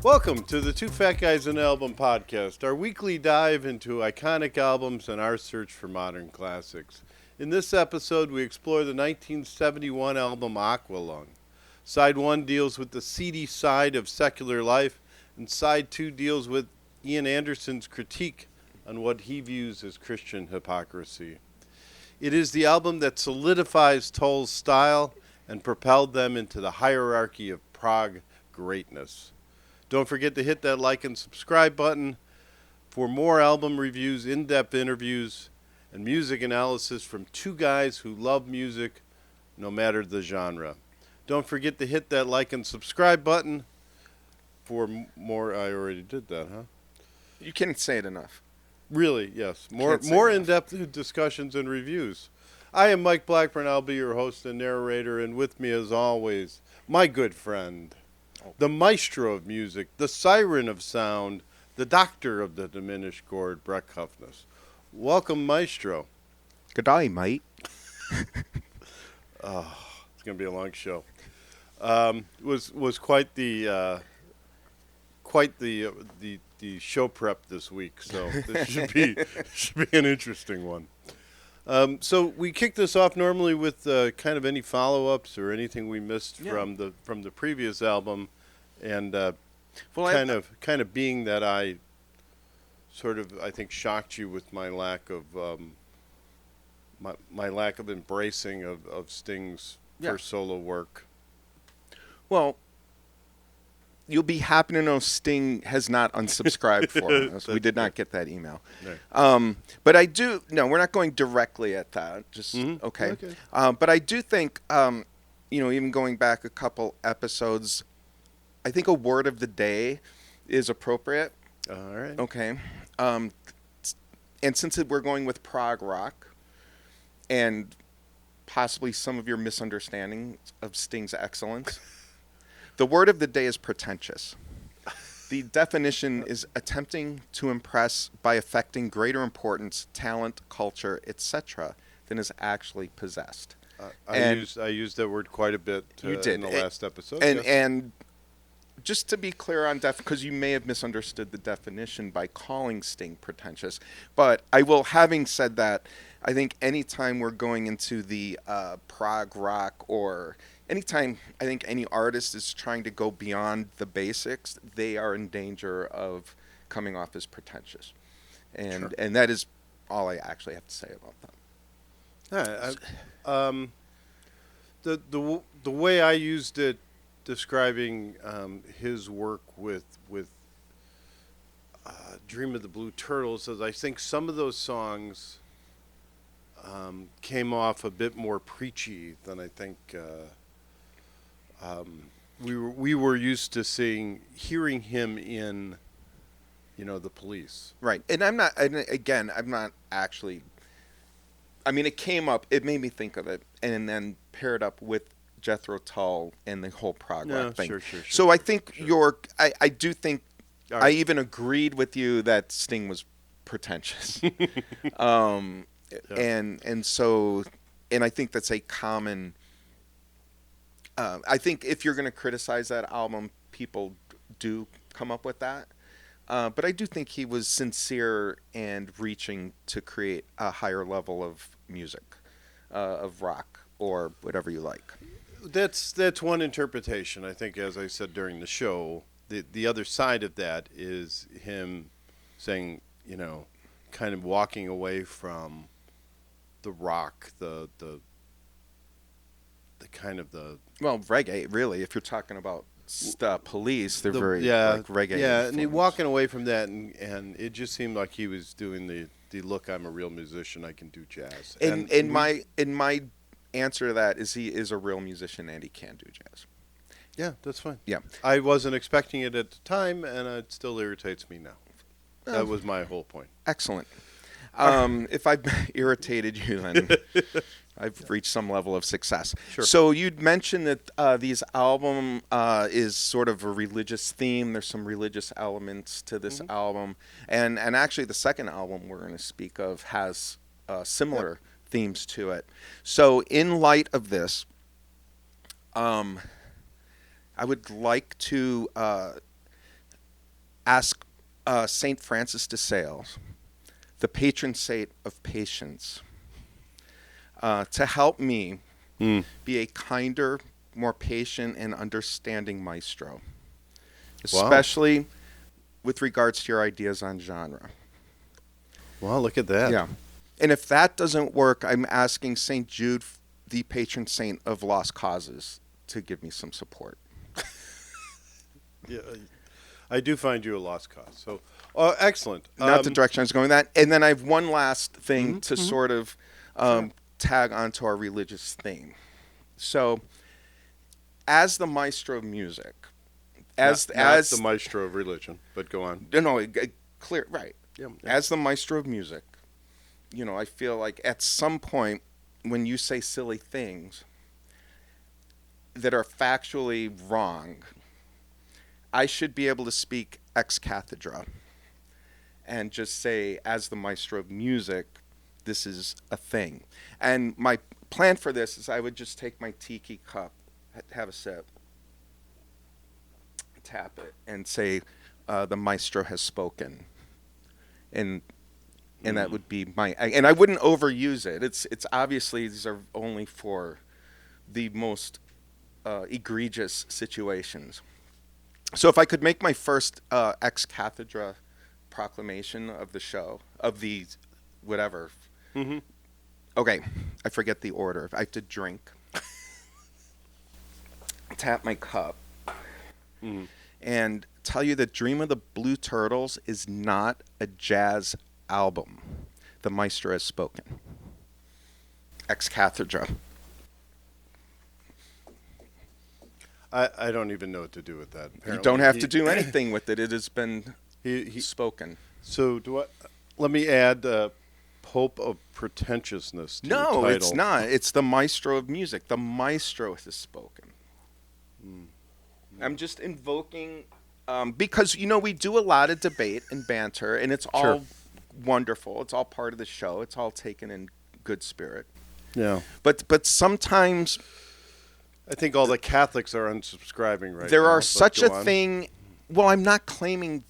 Welcome to the Two Fat Guys and Album podcast, our weekly dive into iconic albums and our search for modern classics. In this episode, we explore the 1971 album Aqualung. Side 1 deals with the seedy side of secular life, and Side 2 deals with Ian Anderson's critique on what he views as Christian hypocrisy. It is the album that solidifies Tull's style and propelled them into the hierarchy of prog greatness. Don't forget to hit that like and subscribe button for more album reviews, in-depth interviews, and music analysis from two guys who love music no matter the genre. Don't forget to hit that like and subscribe button for more. I already did that, huh? You can't say it enough. Really, yes. More in-depth discussions and reviews. I am Mike Blackburn. I'll be your host and narrator, and with me as always, my good friend, the maestro of music, the siren of sound, the doctor of the diminished chord, Brek Hufnus. Welcome, maestro. Good day, mate. It's going to be a long show. Was quite the show prep this week, so this should be an interesting one. So we kick this off normally with kind of any follow-ups or anything we missed from the previous album, and kind of being that I think shocked you with my lack of my lack of embracing of Sting's first solo work. Well, you'll be happy to know Sting has not unsubscribed for us. We did not get that email. No. But I do, no, we're not going directly at that. Just, okay. But I do think, even going back a couple episodes, I think a word of the day is appropriate. All right. Okay. And since we're going with prog rock and possibly some of your misunderstanding of Sting's excellence, the word of the day is pretentious. The definition is attempting to impress by affecting greater importance, talent, culture, etc., than is actually possessed. I used that word quite a bit in the last episode. And just to be clear on because you may have misunderstood the definition by calling Sting pretentious, but I will, having said that, I think anytime we're going into the prog rock or anytime I think any artist is trying to go beyond the basics, they are in danger of coming off as pretentious. And that is all I actually have to say about that. The way I used it describing his work with Dream of the Blue Turtles is I think some of those songs came off a bit more preachy than I think we were used to hearing him in, the Police. Right. And I'm not actually, I mean, it came up, it made me think of it, and then paired up with Jethro Tull and the whole prog rock thing. Sure. So I think I do think, right. I even agreed with you that Sting was pretentious. And I think that's a common, I think if you're going to criticize that album, people do come up with that. But I do think he was sincere and reaching to create a higher level of music, of rock, or whatever you like. That's one interpretation. I think, as I said during the show, the other side of that is him saying, kind of walking away from the rock, the kind of the... Well, reggae, really, if you're talking about Police, they're very reggae. Yeah, and he walking away from that, and it just seemed like he was doing the look, I'm a real musician, I can do jazz. And my answer to that is he is a real musician and he can do jazz. Yeah, that's fine. Yeah. I wasn't expecting it at the time, and it still irritates me now. That was my whole point. Excellent. If I've irritated you, then I've reached some level of success. Sure. So you'd mentioned that these album is sort of a religious theme. There's some religious elements to this album. And actually the second album we're going to speak of has similar themes to it. So in light of this, I would like to ask Saint Francis de Sales, the patron saint of patience, to help me be a kinder, more patient and understanding maestro, especially with regards to your ideas on genre. Wow, look at that. Yeah. And if that doesn't work, I'm asking St. Jude, the patron saint of lost causes, to give me some support. Yeah, I do find you a lost cause. So, excellent. Not the direction I was going with that. And then I have one last thing to sort of tag onto our religious theme. So, as the maestro of music, Not the maestro of religion, but go on. Clear, right. Yeah. As the maestro of music, I feel like at some point when you say silly things that are factually wrong, I should be able to speak ex cathedra and just say, as the maestro of music, this is a thing. And my plan for this is I would just take my tiki cup, have a sip, tap it, and say, the maestro has spoken. And that would be and I wouldn't overuse it. It's obviously these are only for the most egregious situations. So if I could make my first ex cathedra proclamation of the show, of the whatever. Mm-hmm. Okay, I forget the order. I have to drink. Tap my cup. Mm-hmm. And tell you that Dream of the Blue Turtles is not a jazz album. The maestro has spoken. Ex cathedra. I don't even know what to do with that. Apparently. You don't have to do anything with it. It has been spoken. So let me add Pope of Pretentiousness to the title. No, it's not. It's the maestro of music. The maestro has spoken. I'm just invoking, because, we do a lot of debate and banter, and it's all wonderful. It's all part of the show. It's all taken in good spirit. Yeah. But sometimes I think all the Catholics are unsubscribing right now. There are such a thing. Well, I'm not claiming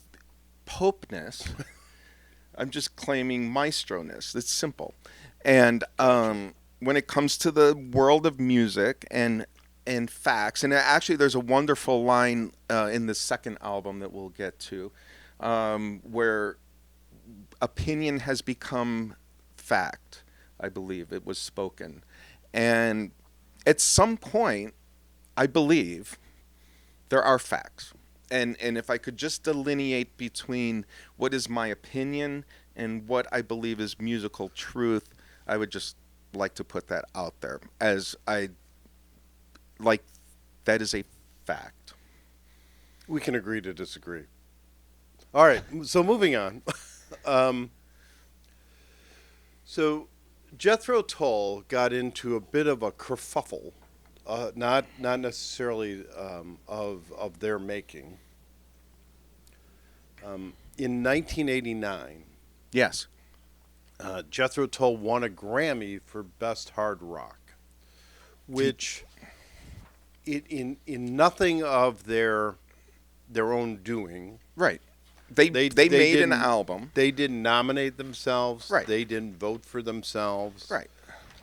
popeness. I'm just claiming maestroness. It's simple. And when it comes to the world of music and facts, and actually there's a wonderful line in the second album that we'll get to, where opinion has become fact. I believe it was spoken. And at some point, I believe there are facts. And if I could just delineate between what is my opinion and what I believe is musical truth, I would just like to put that out there as that is a fact. We can agree to disagree. All right, so moving on. So Jethro Tull got into a bit of a kerfuffle, not necessarily of their making. In 1989, Yes. Jethro Tull won a Grammy for Best Hard Rock, which in nothing of their own doing. Right. They made an album. They didn't nominate themselves. Right. They didn't vote for themselves. Right.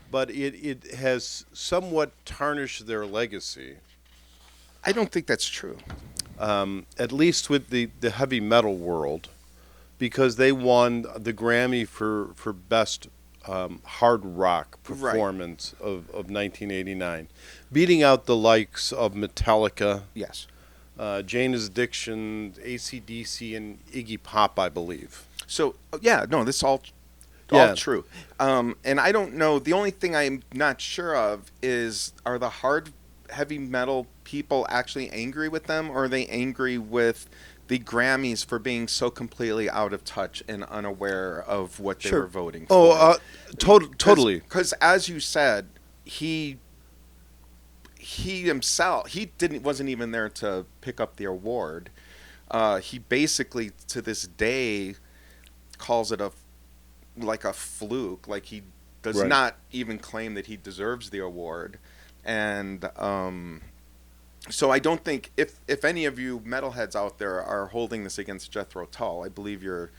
But it has somewhat tarnished their legacy. I don't think that's true. At least with the heavy metal world, because they won the Grammy for Best Hard Rock Performance of 1989, beating out the likes of Metallica, Yes. Jane's Addiction, AC/DC, and Iggy Pop, I believe. So, this is all true. And I don't know. The only thing I'm not sure of is, are the heavy metal people actually angry with them, or are they angry with the Grammys for being so completely out of touch and unaware of what they were voting for? Totally. Because as you said, he himself, wasn't even there to pick up the award. He basically, to this day, calls it a fluke. Like, he does not even claim that he deserves the award. And So I don't think if any of you metalheads out there are holding this against Jethro Tull, I believe you're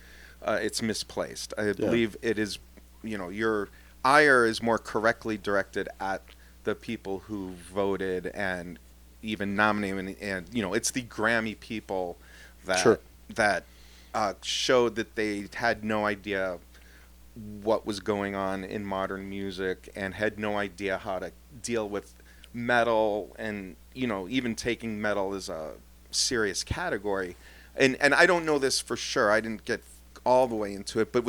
it's misplaced. I believe it is, your ire is more correctly directed at the people who voted and even nominated, and it's the Grammy people that Sure. that showed that they had no idea what was going on in modern music and had no idea how to deal with metal and even taking metal as a serious category. And I don't know this for sure. I didn't get all the way into it, but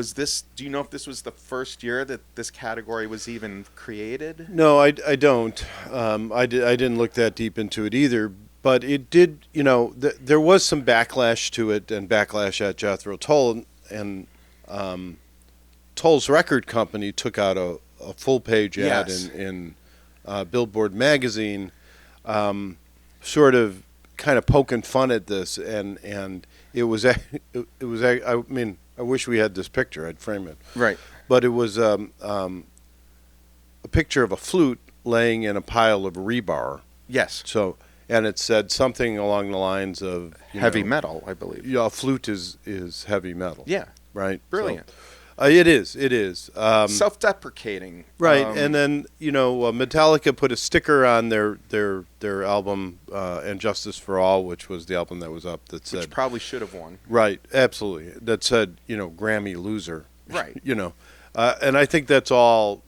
do you know if this was the first year that this category was even created? No, I don't. I didn't look that deep into it either. But it did, there was some backlash to it, and backlash at Jethro Tull, and Tull's record company took out a full-page ad Yes. in Billboard magazine, sort of kind of poking fun at this, and it was I mean, I wish we had this picture. I'd frame it. Right. But it was a picture of a flute laying in a pile of rebar. Yes. So, and it said something along the lines of Heavy metal, I believe. Yeah, a flute is heavy metal. Yeah. Right. Brilliant. So, it is. Self-deprecating. Right, and then Metallica put a sticker on their album "And Justice for All," which was the album that was up, that said, which probably should have won. right, absolutely, that said Grammy loser. Right. And I think that's all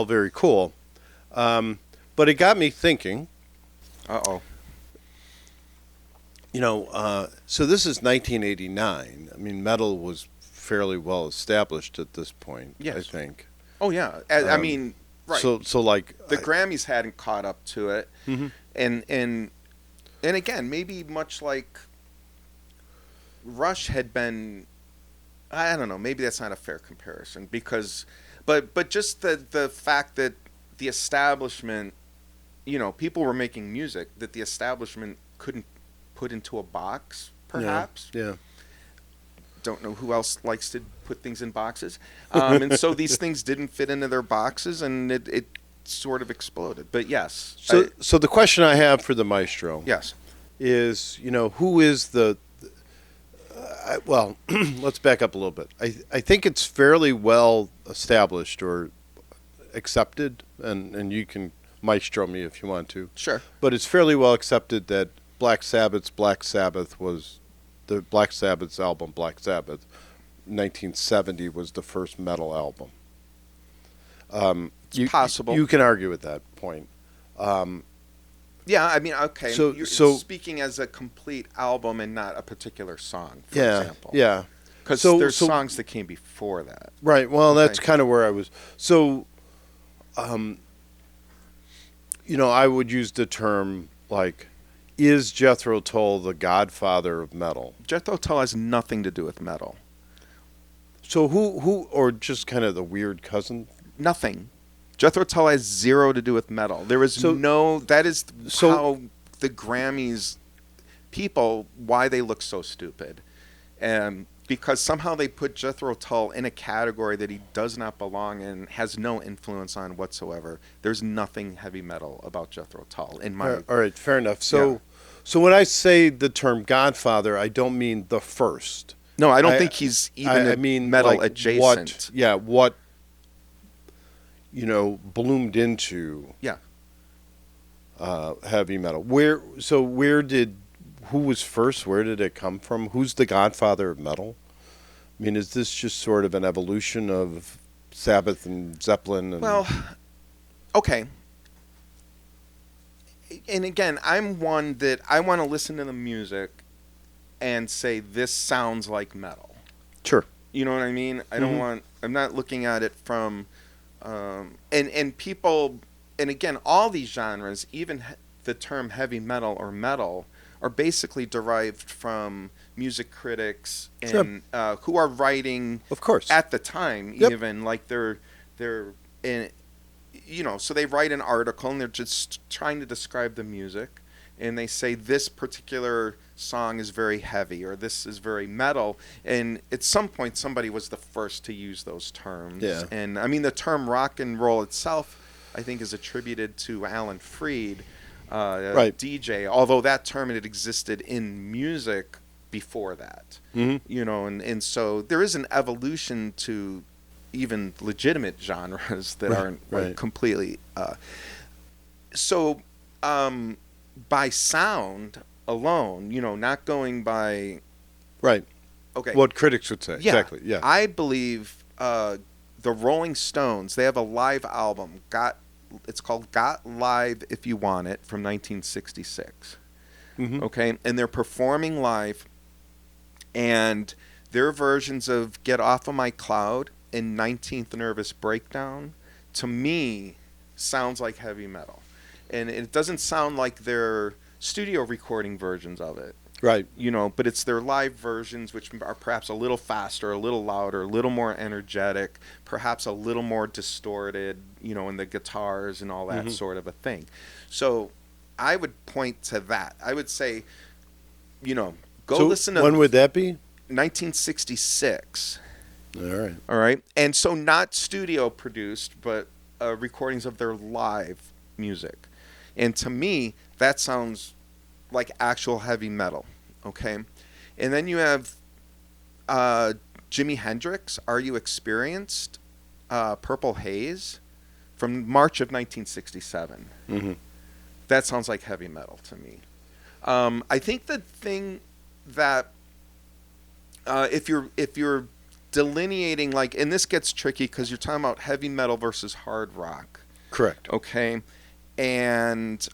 very cool, but it got me thinking. Uh-oh. So this is 1989. I mean, metal was fairly well established at this point. Yes. I think. Oh yeah. I mean, right. So like the Grammys hadn't caught up to it, Mhm. and again, maybe much like Rush had been. I don't know. Maybe that's not a fair comparison but just the fact that the establishment, people were making music that the establishment couldn't put into a box, perhaps. Yeah. Don't know who else likes to put things in boxes. And so these things didn't fit into their boxes, and it sort of exploded. But yes. So the question I have for the Maestro Yes. is, who is well, let's back up a little bit. I think it's fairly well established or accepted, and you can Maestro me if you want to. Sure. But it's fairly well accepted that Black Sabbath was the Black Sabbath's album, Black Sabbath, 1970 was the first metal album. It's possible. You can argue with that point. Yeah, I mean, okay. So- You're so- speaking as a complete album and not a particular song, for Yeah, example. yeah. Because So- there's so- songs that came before that. Right. Well, that's Okay. kind of where I was. So, I would use the term like, is Jethro Tull the Godfather of metal? Jethro Tull has nothing to do with metal. So who, or just kind of the weird cousin? Nothing. Jethro Tull has zero to do with metal. There is that is how the Grammys people, why they look so stupid. Because somehow they put Jethro Tull in a category that he does not belong in, has no influence on whatsoever. There's nothing heavy metal about Jethro Tull in my... All right, fair enough. So when I say the term Godfather, I don't mean the first. No, I don't think he's even I mean metal like adjacent. What bloomed into heavy metal. Who was first? Where did it come from? Who's the Godfather of metal? I mean, is this just sort of an evolution of Sabbath and Zeppelin? And Well, okay. And again, I'm one that I want to listen to the music and say, this sounds like metal. sure. You know what I mean? I don't want... I'm not looking at it from... and people... And again, all these genres, even the term heavy metal or metal, are basically derived from music critics and who are writing, Of course. at the time, Yep. even like they're in, so they write an article and they're just trying to describe the music, and they say this particular song is very heavy or this is very metal, and at some point somebody was the first to use those terms. Yeah. And I mean, the term rock and roll itself, I think, is attributed to Alan Freed. Right. DJ, although that term had existed in music before that. You know, and so there is an evolution to even legitimate genres that aren't like completely. So by sound alone, you know, not going by. Right. Okay. What critics would say. Yeah, Exactly. Yeah. I believe the Rolling Stones, they have a live album. It's called Got Live If You Want It from 1966. Okay, and they're performing live, and their versions of Get Off of My Cloud and 19th Nervous Breakdown, to me, sounds like heavy metal. And it doesn't sound like their studio recording versions of it. Right. You know, but it's their live versions, which are perhaps a little faster, a little louder, a little more energetic, perhaps a little more distorted, you know, in the guitars and all that sort of a thing. So I would point to that. I would say, you know, listen to... When would that be? 1966. All right. All right. And so not studio produced, but recordings of their live music. And to me, that sounds like actual heavy metal, okay? And then you have Jimi Hendrix, Are You Experienced? Purple Haze from March of 1967. That sounds like heavy metal to me. I think the thing that if you're delineating, like, and this gets tricky because you're talking about heavy metal versus hard rock. Correct. Okay. And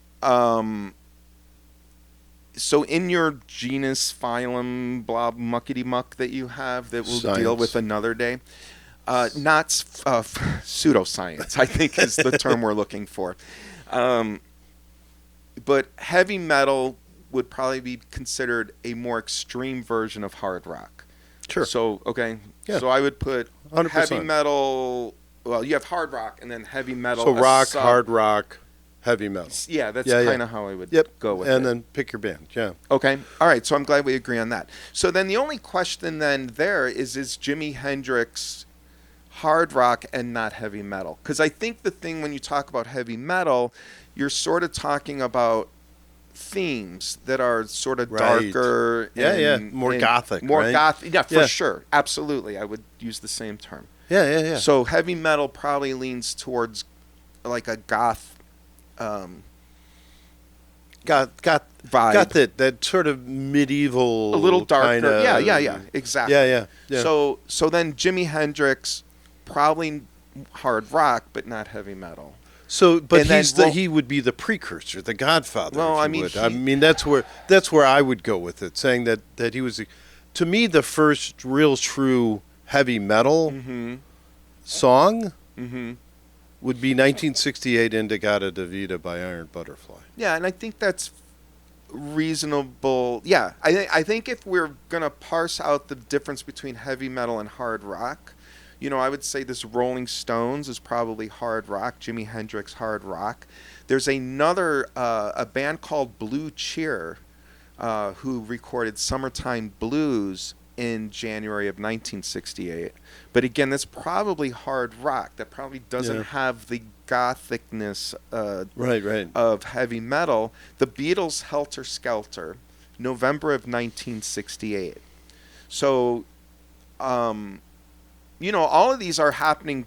so in your genus, phylum, blah, muckety muck that you have that we'll deal with another day, not pseudoscience, I think is the term we're looking for. But heavy metal would probably be considered a more extreme version of hard rock. Sure. So, okay. Yeah. So I would put 100%. Heavy metal, well, you have hard rock and then heavy metal. So rock, hard rock, heavy metal. Yeah, that's kind of how I would go with it. And then pick your band, yeah. Okay. All right, so I'm glad we agree on that. So then the only question then there is Jimi Hendrix hard rock and not heavy metal? Because I think the thing when you talk about heavy metal, you're sort of talking about themes that are sort of darker. More gothic, More right? gothic, for sure. Absolutely. I would use the same term. Yeah. So heavy metal probably leans towards like a goth got vibe. Got that sort of medieval, a little darker. Kinda, Yeah, exactly. Yeah. So then Jimi Hendrix probably hard rock, but not heavy metal. So, but And he would be the precursor, the Godfather. Well, if you would. That's where I would go with it, saying that he was, to me, the first real true heavy metal song would be 1968 Indigata Davida by Iron Butterfly. Yeah, and I think that's reasonable. Yeah, I think if we're gonna parse out the difference between heavy metal and hard rock, you know, I would say this Rolling Stones is probably hard rock, Jimi Hendrix hard rock. There's another, a band called Blue Cheer, who recorded Summertime Blues in January of 1968. But again, that's probably hard rock. That probably doesn't have the gothicness of heavy metal. The Beatles' Helter Skelter, November of 1968. So, you know, all of these are happening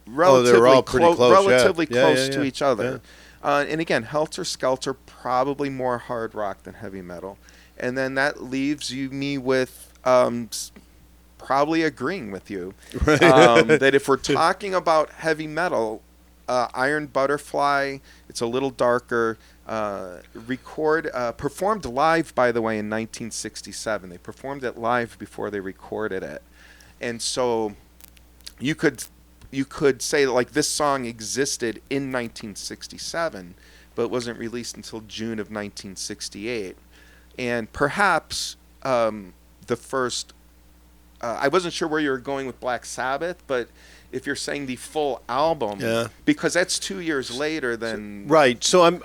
relatively close to each other. Yeah. And again, Helter Skelter, probably more hard rock than heavy metal. And then that leaves me with probably agreeing with you that if we're talking about heavy metal, Iron Butterfly, it's a little darker. Performed live, by the way, in 1967. They performed it live before they recorded it. And so you could say that, like, this song existed in 1967, but wasn't released until June of 1968. And perhaps the first, I wasn't sure where you were going with Black Sabbath, but if you're saying the full album, because that's 2 years later than... Right, so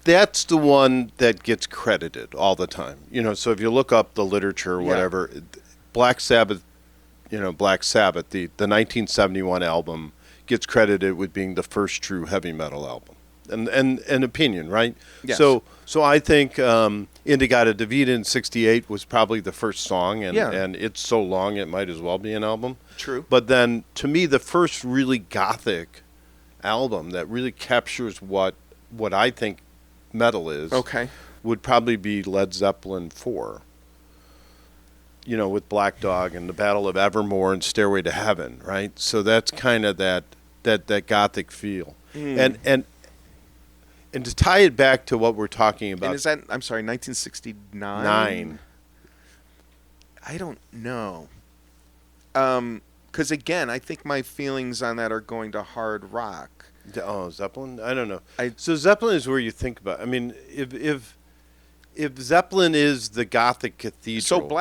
that's the one that gets credited all the time. You know, so if you look up the literature or whatever, Black Sabbath, the 1971 album gets credited with being the first true heavy metal album. and opinion, right? Yes. So I think Indigada Divida in '68 was probably the first song, and it's so long it might as well be an album. True. But then, to me, the first really gothic album that really captures what I think metal is would probably be Led Zeppelin 4. You know, with Black Dog and the Battle of Evermore and Stairway to Heaven, right? So that's kind of that gothic feel. And to tie it back to what we're talking about. And is that, I'm sorry, 1969? 9. I don't know. Because again, I think my feelings on that are going to hard rock. Oh, Zeppelin? I don't know. So Zeppelin is where you think about. I mean, if Zeppelin is the Gothic cathedral. So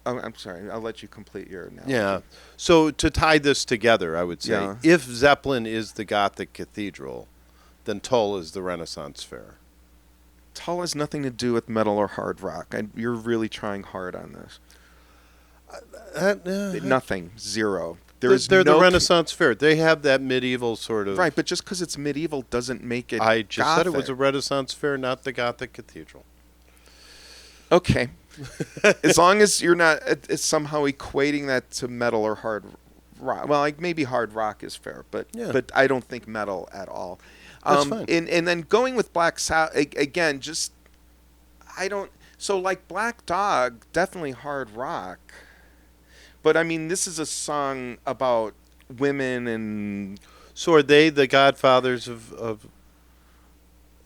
I'm sorry. I'll let you complete your analogy. Yeah. So to tie this together, I would say, if Zeppelin is the Gothic cathedral, then Tull is the Renaissance fair. Tull has nothing to do with metal or hard rock. You're really trying hard on this. Nothing. Zero. They're the Renaissance fair. They have that medieval sort of... Right, but just because it's medieval doesn't make it I just Gothic. said it was a Renaissance fair, not the Gothic cathedral. Okay. As long as you're not somehow equating that to metal or hard rock. Well, like maybe hard rock is fair, but I don't think metal at all. That's fine. And then going with Black Sabbath, again, just... I don't... So like Black Dog, definitely hard rock. But, I mean, this is a song about women and... So are they the godfathers of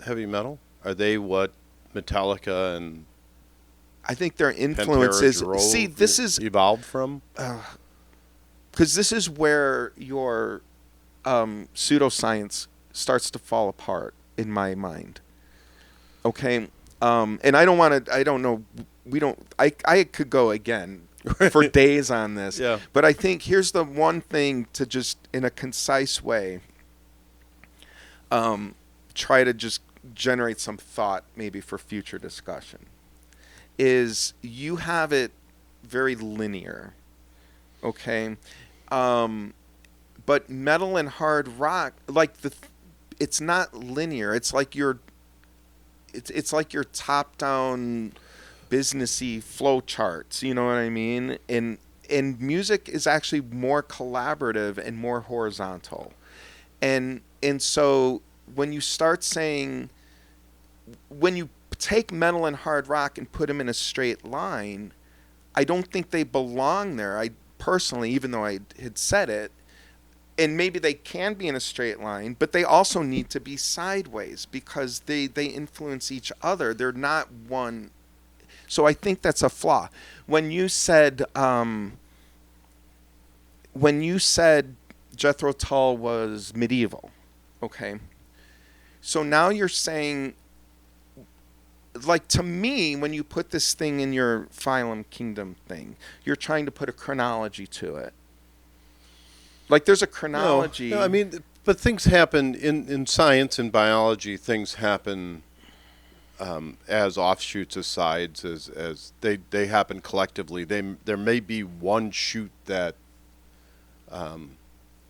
heavy metal? Are they what Metallica and... I think their influence is... See, this is... evolved from? Because this is where your pseudoscience starts to fall apart, in my mind. Okay? And I don't want to... I don't know... We don't... I could go again... for days on this. Yeah. But I think here's the one thing to just, in a concise way, try to just generate some thought maybe for future discussion, is you have it very linear, okay? But metal and hard rock, like it's not linear. It's like it's like your top-down... businessy flow charts, you know what I mean? And music is actually more collaborative and more horizontal. And so when you start saying, when you take metal and hard rock and put them in a straight line, I don't think they belong there. I personally, even though I had said it, and maybe they can be in a straight line, but they also need to be sideways because they influence each other. They're not one. So I think that's a flaw. When you said Jethro Tull was medieval, okay? So now you're saying, like, to me, when you put this thing in your phylum kingdom thing, you're trying to put a chronology to it. Like, there's a chronology. No, I mean, but things happen in science and biology. Things happen as offshoots, asides, as they happen collectively. There may be one shoot that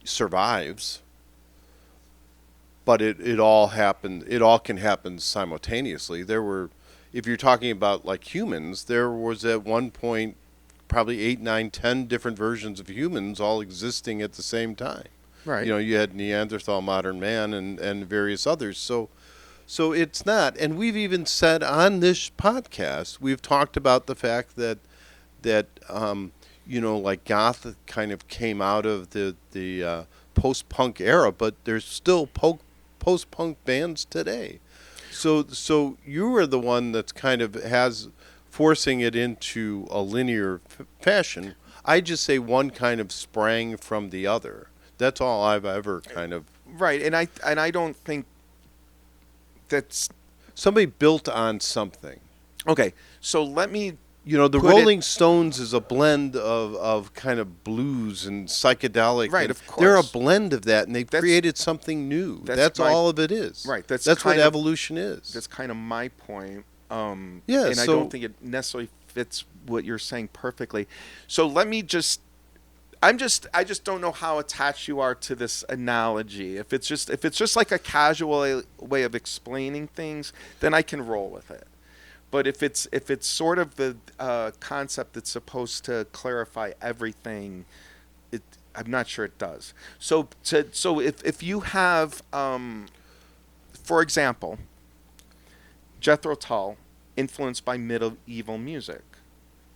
survives, but it all happened. It all can happen simultaneously. If you're talking about like humans, there was at one point probably 8, 9, 10 different versions of humans all existing at the same time. Right. You know, you had Neanderthal, modern man, and various others. So it's not, and we've even said on this podcast, we've talked about the fact that you know, like goth kind of came out of the post-punk era, but there's still post-punk bands today. So you are the one that's kind of has forcing it into a linear fashion. I just say one kind of sprang from the other. That's all I've ever kind of... Right, and I don't think that's... Somebody built on something. Okay, so let me... You know, the Rolling Stones is a blend of kind of blues and psychedelic. Right, and of course. They're a blend of that, and they've created something new. That's all of it is. Right. That's what evolution is. That's kind of my point. Yeah, and I don't think it necessarily fits what you're saying perfectly. So let me just... I just don't know how attached you are to this analogy. If it's just like a casual way of explaining things, then I can roll with it. But if it's sort of the concept that's supposed to clarify everything, I'm not sure it does. So if you have, for example, Jethro Tull influenced by medieval music,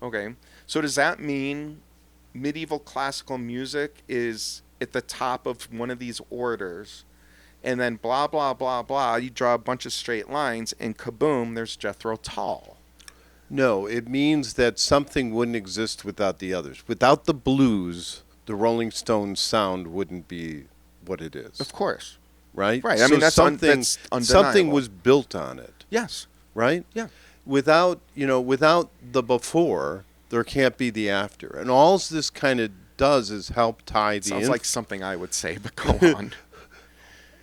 okay, so does that mean medieval classical music is at the top of one of these orders, and then blah, blah, blah, blah, you draw a bunch of straight lines, and kaboom, there's Jethro Tull? No, it means that something wouldn't exist without the others. Without the blues, the Rolling Stones sound wouldn't be what it is. Of course. Right? Right. I mean, that's undeniable. Something was built on it. Yes. Right? Yeah. Without the before, there can't be the after. And all this kind of does is help tie the... Sounds like something I would say, but go on.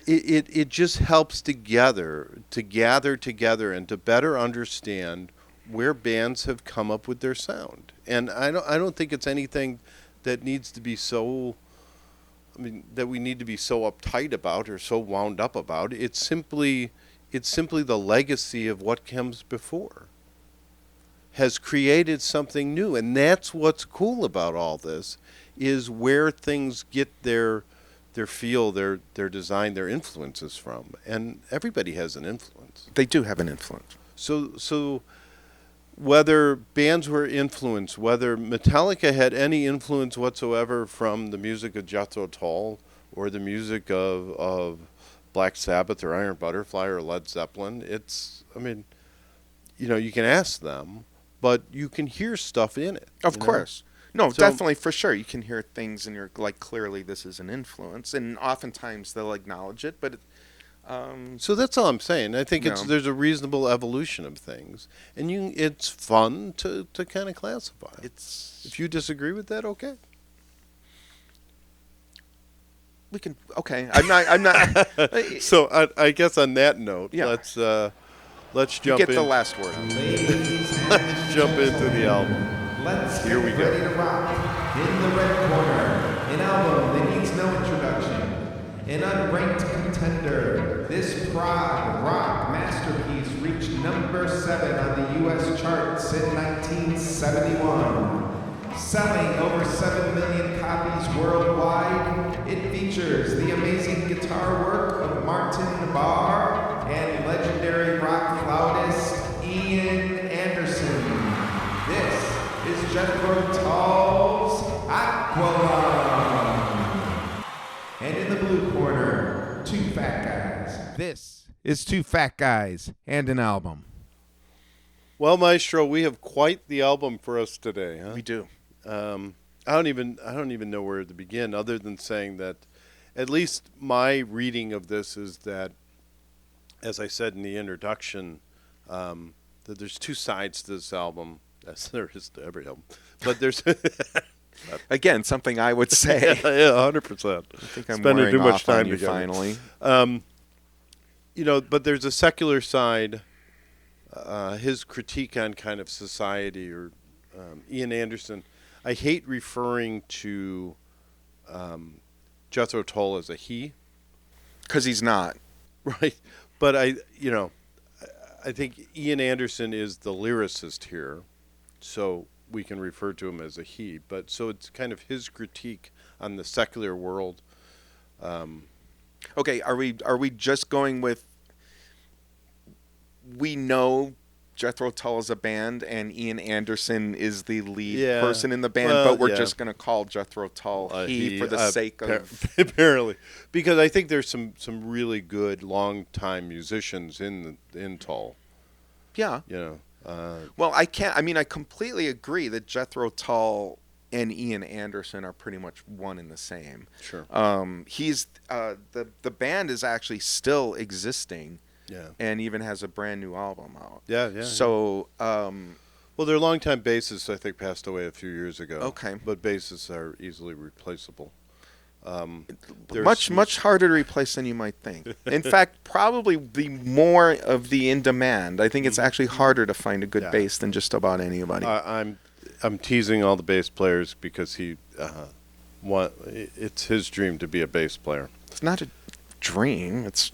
It just helps to gather together and to better understand where bands have come up with their sound. And I don't think it's anything that needs to be so... that we need to be so uptight about or so wound up about. It's simply the legacy of what comes before has created something new, and that's what's cool about all this, is where things get their feel, their design, their influences from. And everybody has an influence. They do have an influence. So whether bands were influenced, whether Metallica had any influence whatsoever from the music of Jethro Tull or the music of Black Sabbath or Iron Butterfly or Led Zeppelin, you can ask them, but you can hear stuff in it. Of course. No, definitely, for sure. You can hear things and you're like, clearly this is an influence. And oftentimes they'll acknowledge it, but... so that's all I'm saying. I think there's a reasonable evolution of things. And it's fun to kind of classify. If you disagree with that, okay. We can... Okay. I'm not... So I guess on that note, let's jump in. Get the last word. Let's jump into the album. Here we go. Ready to rock. In the red corner, an album that needs no introduction. An unranked contender. This prog rock masterpiece reached number 7 on the U.S. charts in 1971. Selling over 7 million copies worldwide, it features the amazing guitar work of Martin Barr and legendary rock flautist Ian Anderson. This is Jethro Tull's Aqualung. And in the blue corner, 2 fat guys. This is 2 fat guys and an album. Well, Maestro, we have quite the album for us today, huh? We do. I don't even know where to begin, other than saying that at least my reading of this is that, as I said in the introduction, that there's 2 sides to this album, as there is to every album. But there's again something I would say. Yeah, 100%. I think I'm spending too much time together. Finally. But there's a secular side. His critique on kind of society, or Ian Anderson. I hate referring to Jethro Tull as a he, because he's not, right? But I think Ian Anderson is the lyricist here, so we can refer to him as a he. But so it's kind of his critique on the secular world. Okay, are we just going with? We know Jethro Tull is a band, and Ian Anderson is the lead person in the band, but we're just going to call Jethro Tull he for the sake of... Apparently. Because I think there's some really good long-time musicians in Tull. Yeah. Well, I completely agree that Jethro Tull and Ian Anderson are pretty much one and the same. Sure. He's the band is actually still existing. Yeah. And even has a brand new album out. Yeah. So, well, their longtime bassist, I think, passed away a few years ago. Okay. But bassists are easily replaceable. Much harder to replace than you might think. In fact, probably the more of the in demand. I think it's actually harder to find a good bass than just about anybody. I'm teasing all the bass players because he it's his dream to be a bass player. It's not a dream. It's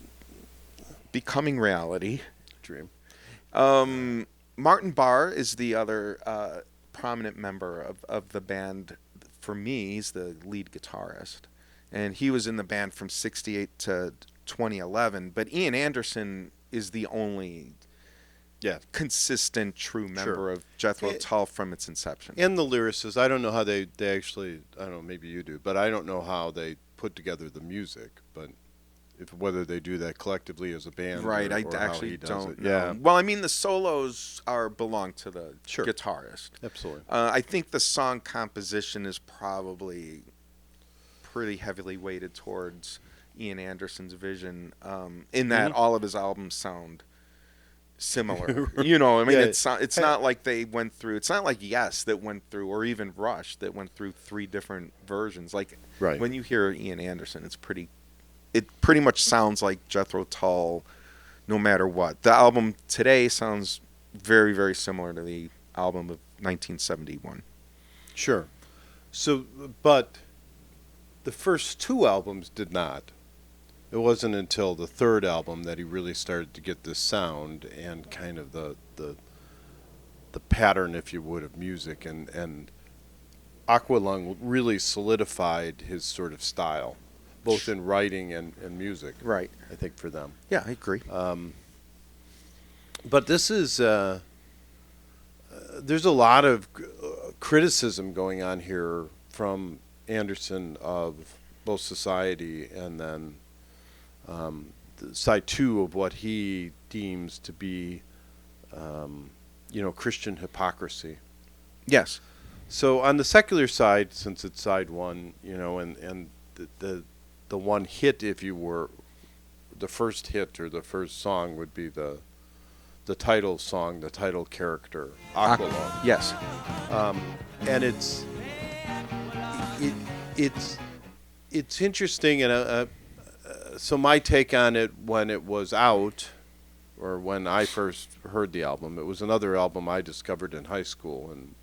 becoming reality. Dream. Martin Barr is the other prominent member of the band. For me, he's the lead guitarist. And he was in the band from 68 to 2011. But Ian Anderson is the only consistent, true member of Jethro Tull from its inception. And the lyricists, I don't know how they actually, I don't know, maybe you do, but I don't know how they put together the music. But whether they do that collectively as a band, right? Or I how actually he does don't it. know. Yeah. Well, I mean, the solos belong to the guitarist. Absolutely. I think the song composition is probably pretty heavily weighted towards Ian Anderson's vision, in that all of his albums sound similar. You know, I mean, it's not like they went through. It's not like Yes that went through, or even Rush that went through 3 different versions. Like when you hear Ian Anderson, it pretty much sounds like Jethro Tull, no matter what. The album today sounds very, very similar to the album of 1971. Sure. So, but the first 2 albums did not. It wasn't until the 3rd album that he really started to get this sound and kind of the pattern, if you would, of music. And Aqualung really solidified his sort of style, both in writing and music. Right. I think for them. Yeah, I agree. But this is there's a lot of criticism going on here from Anderson of both Society and then side 2 of what he deems to be, Christian hypocrisy. Yes. So on the secular side, since it's side 1, and the one hit, if you were, the first hit or the first song would be the title song, the title character, Aqualung. Yes. And it's interesting, and so my take on it when it was out, or when I first heard the album, it was another album I discovered in high school, and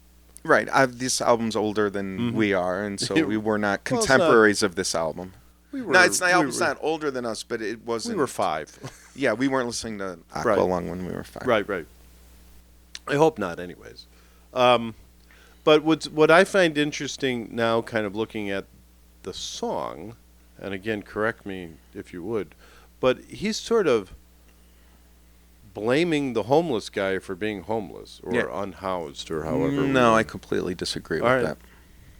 right. This album's older than we are, and so we were not contemporaries of this album. Album's not older than us, but it wasn't. We were 5. Yeah, we weren't listening to Aqualung when we were 5. Right. I hope not, anyways. But what I find interesting now, kind of looking at the song, and again, correct me if you would, but he's sort of blaming the homeless guy for being homeless or unhoused or however. No, I completely disagree with that.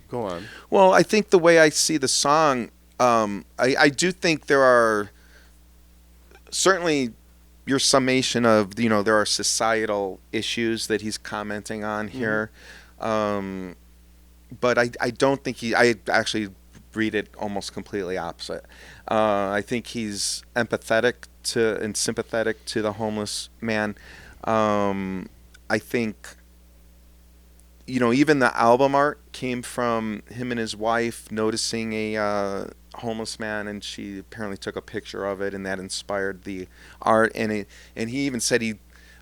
Go on. Well, I think the way I see the song, I do think there are certainly your summation of, there are societal issues that he's commenting on here. But I don't think I actually read it almost completely opposite. I think he's empathetic and sympathetic to the homeless man. I think, even the album art came from him and his wife noticing a homeless man, and she apparently took a picture of it, and that inspired the art. And he even said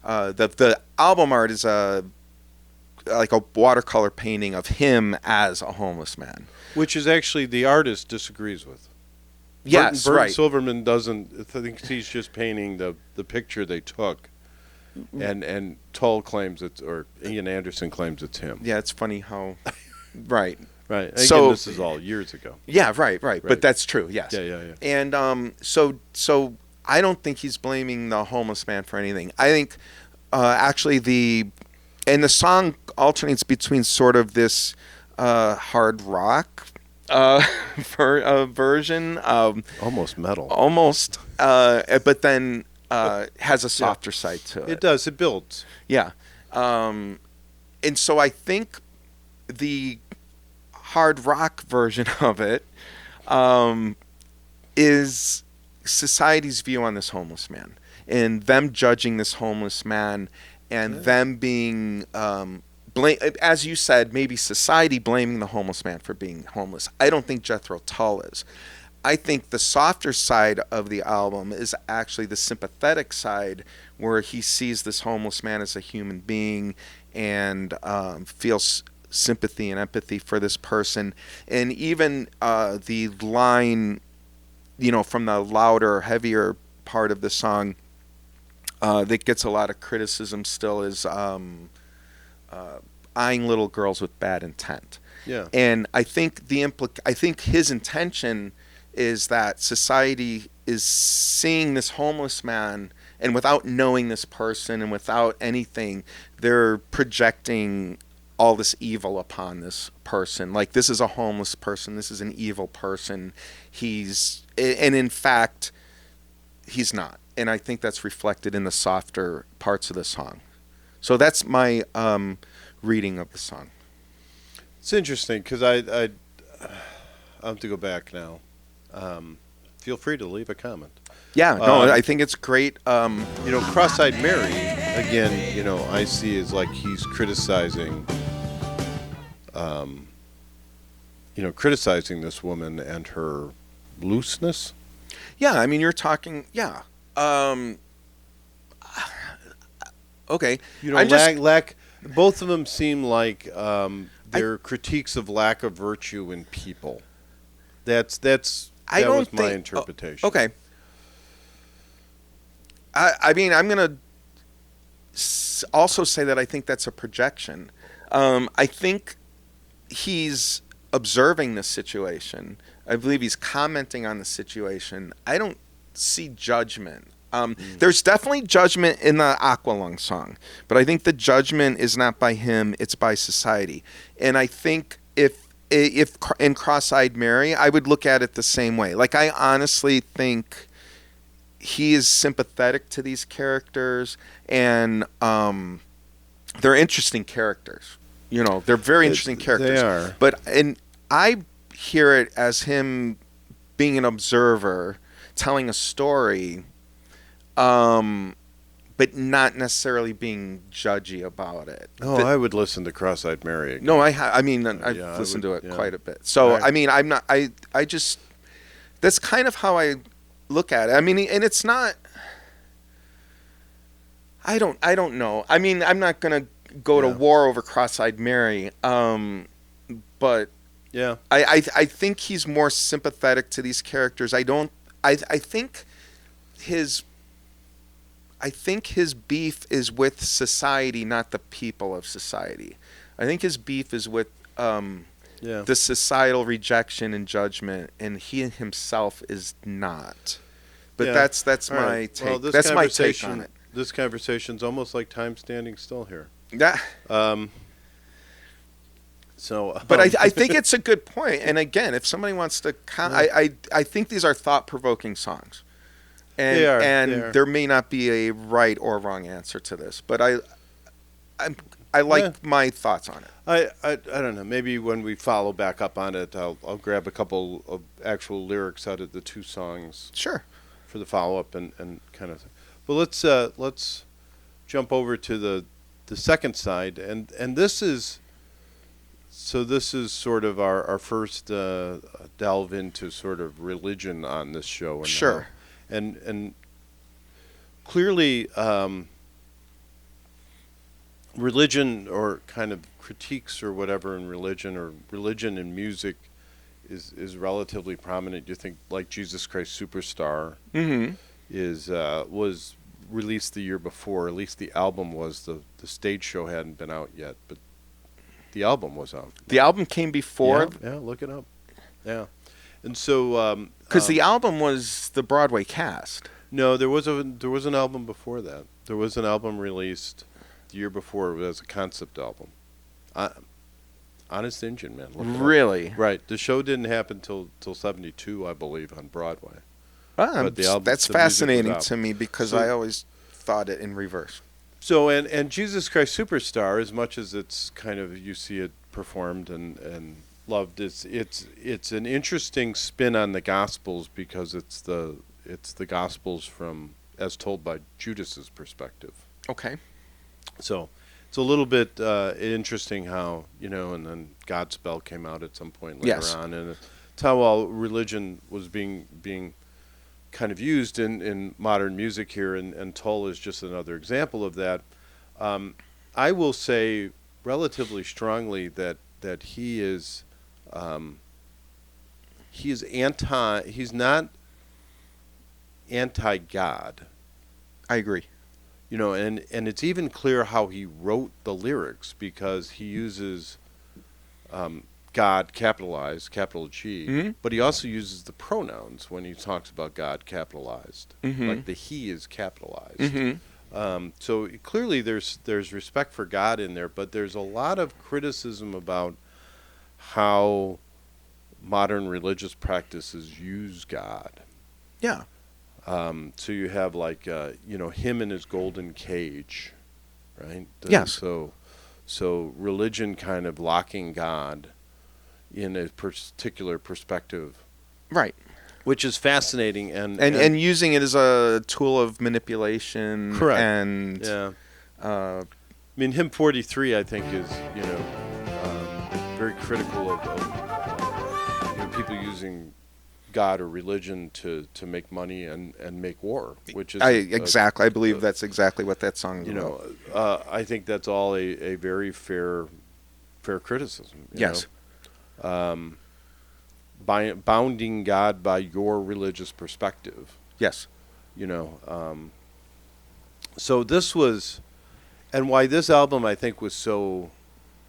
the album art is like a watercolor painting of him as a homeless man, which is actually the artist disagrees with. Yes, Burton Silverman doesn't. I think he's just painting the picture they took, and Tull claims it's, or Ian Anderson claims it's him. Yeah, it's funny how, right. Again, so this is all years ago. Yeah, right. But that's true. Yes. Yeah. And so I don't think he's blaming the homeless man for anything. I think actually the song alternates between sort of this hard rock version, almost metal, but then has a softer side to it. It does. It builds. Yeah, and so I think the hard rock version of it is society's view on this homeless man, and them judging this homeless man, and them being as you said, maybe society blaming the homeless man for being homeless. I don't think Jethro Tull is. I think the softer side of the album is actually the sympathetic side, where he sees this homeless man as a human being and feels sympathy and empathy for this person. And even the line, from the louder, heavier part of the song that gets a lot of criticism still is eyeing little girls with bad intent. Yeah. And I think I think his intention is that society is seeing this homeless man, and without knowing this person and without anything, they're projecting all this evil upon this person. Like, this is a homeless person, this is an evil person. And in fact, he's not. And I think that's reflected in the softer parts of the song. So that's my reading of the song. It's interesting because I have to go back now. Feel free to leave a comment. Yeah, no, I think it's great. Cross-eyed Mary, again, I see as like he's criticizing, criticizing this woman and her looseness. Yeah, I mean, you're talking, yeah. Okay. Both of them seem like they're critiques of lack of virtue in people. That was my interpretation. Okay. I mean, I'm going to also say that I think that's a projection. I think he's observing this situation. I believe he's commenting on the situation. I don't see judgment. There's definitely judgment in the Aqualung song, but I think the judgment is not by him, it's by society. And I think if in Cross-Eyed Mary, I would look at it the same way. Like, I honestly think he is sympathetic to these characters, and they're interesting characters. They're very interesting characters. They are. And I hear it as him being an observer, telling a story, but not necessarily being judgy about it. Oh, I would listen to Cross-Eyed Mary again. No, I've listened to it quite a bit. So, Right. I mean, I'm not, I just, that's kind of how I look at it. I mean, and it's not, I don't know. I mean, I'm not going to go to war over Cross-Eyed Mary, but yeah, I think he's more sympathetic to these characters. I think his beef is with society, not the people of society. I think his beef is with the societal rejection and judgment, and he himself is not. But that's my take. Well, that's my take on it. This conversation's almost like time standing still here. Yeah. But I think it's a good point. And again, if somebody wants to, I think these are thought-provoking songs. And, they are. There may not be a right or wrong answer to this, but I like my thoughts on it. I don't know. Maybe when we follow back up on it, I'll grab a couple of actual lyrics out of the two songs. Sure. For the follow up and kind of. But let's jump over to the second side, and this is sort of our first delve into sort of religion on this show. And sure. And clearly, religion or kind of critiques or whatever in religion or religion in music is relatively prominent. You think like Jesus Christ Superstar was released the year before. At least the album was. The stage show hadn't been out yet, but the album was out. The album came before. Yeah, look it up. Yeah, and so because the album was the Broadway cast. No, there was an album before that. There was an album released the year before as a concept album. Honest Injun, man. Really? Right. The show didn't happen till 72, I believe, on Broadway. But the album, that's fascinating to me because I always thought it in reverse. So and Jesus Christ Superstar, as much as it's kind of you see it performed and loved, it's an interesting spin on the Gospels because it's the Gospels from as told by Judas's perspective. Okay. So it's a little bit interesting how, and then Godspell came out at some point later on, and it's how all religion was being kind of used in modern music here, and Tull is just another example of that. I will say relatively strongly that he is he's not anti-God. I agree. You know, and it's even clear how he wrote the lyrics, because he uses God capitalized, capital G, Mhm. but he also uses the pronouns when he talks about God capitalized, Mhm. like the he is capitalized. Mm-hmm. So clearly there's respect for God in there, but there's a lot of criticism about how modern religious practices use God. Yeah. So you have like him in his golden cage, right? Yes. So religion kind of locking God in a particular perspective, Right. which is fascinating And using it as a tool of manipulation. Correct. And yeah. I mean, hymn 43, I think, is very critical of people using God or religion to make money and make war, which is I believe that's exactly what that song is about. I think that's all a very fair criticism. Yes. Bounding God by your religious perspective. Yes. So this was, and why this album I think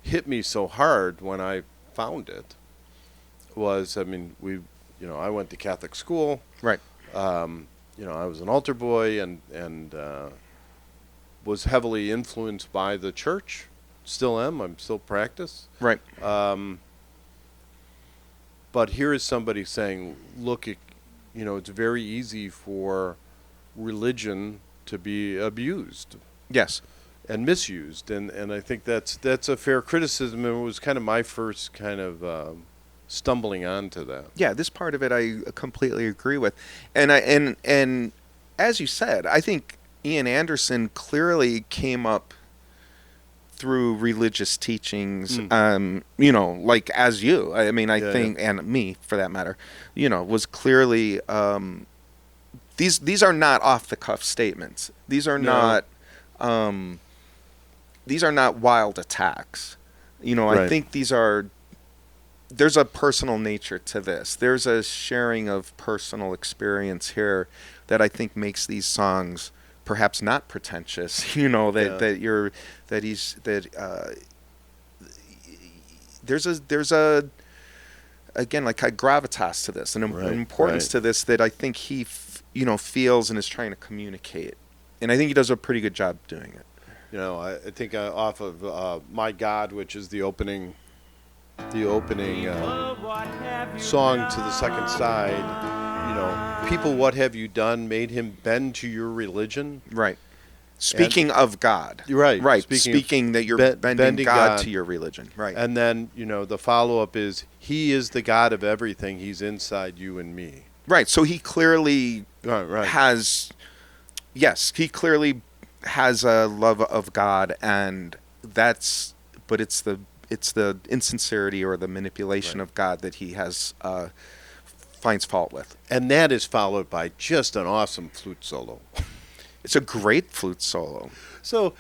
hit me so hard when I found it was, I mean, I went to Catholic school. Right. I was an altar boy and was heavily influenced by the church. Still am. I'm still practice. Right. But here is somebody saying, look, it's very easy for religion to be abused. Yes. And misused. And I think that's a fair criticism, and it was kind of my first kind of stumbling onto that. Yeah, this part of it I completely agree with. And as you said, I think Ian Anderson clearly came up through religious teachings, like as you. I mean, I think, and me for that matter, was clearly, these are not off the cuff statements. These are not wild attacks. Right. I think there's a personal nature to this. There's a sharing of personal experience here that I think makes these songs perhaps not pretentious. There's a again, like a gravitas to this, an importance to this that I think he feels and is trying to communicate, and I think he does a pretty good job doing it. I think off of My God, which is the opening song to the second side, people, what have you done? Made him bend to your religion? Right. Speaking of God. Right. Right. Speaking that you're bending God to your religion. Right. And then, the follow-up is, he is the God of everything. He's inside you and me. Right. So he clearly has, he clearly has a love of God, and but it's the insincerity or the manipulation of God that he has finds fault with. And that is followed by just an awesome flute solo. It's a great flute solo. So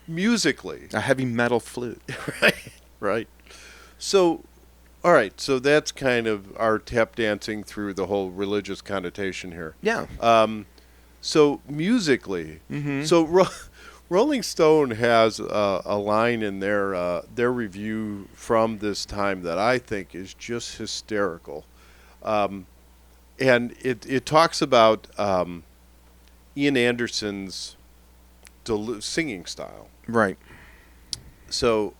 musically, a heavy metal flute. Right. So, all right. So that's kind of our tap dancing through the whole religious connotation here. Yeah. So musically, so Rolling Stone has a line in their review from this time that I think is just hysterical, and it talks about Ian Anderson's singing style. Right. So,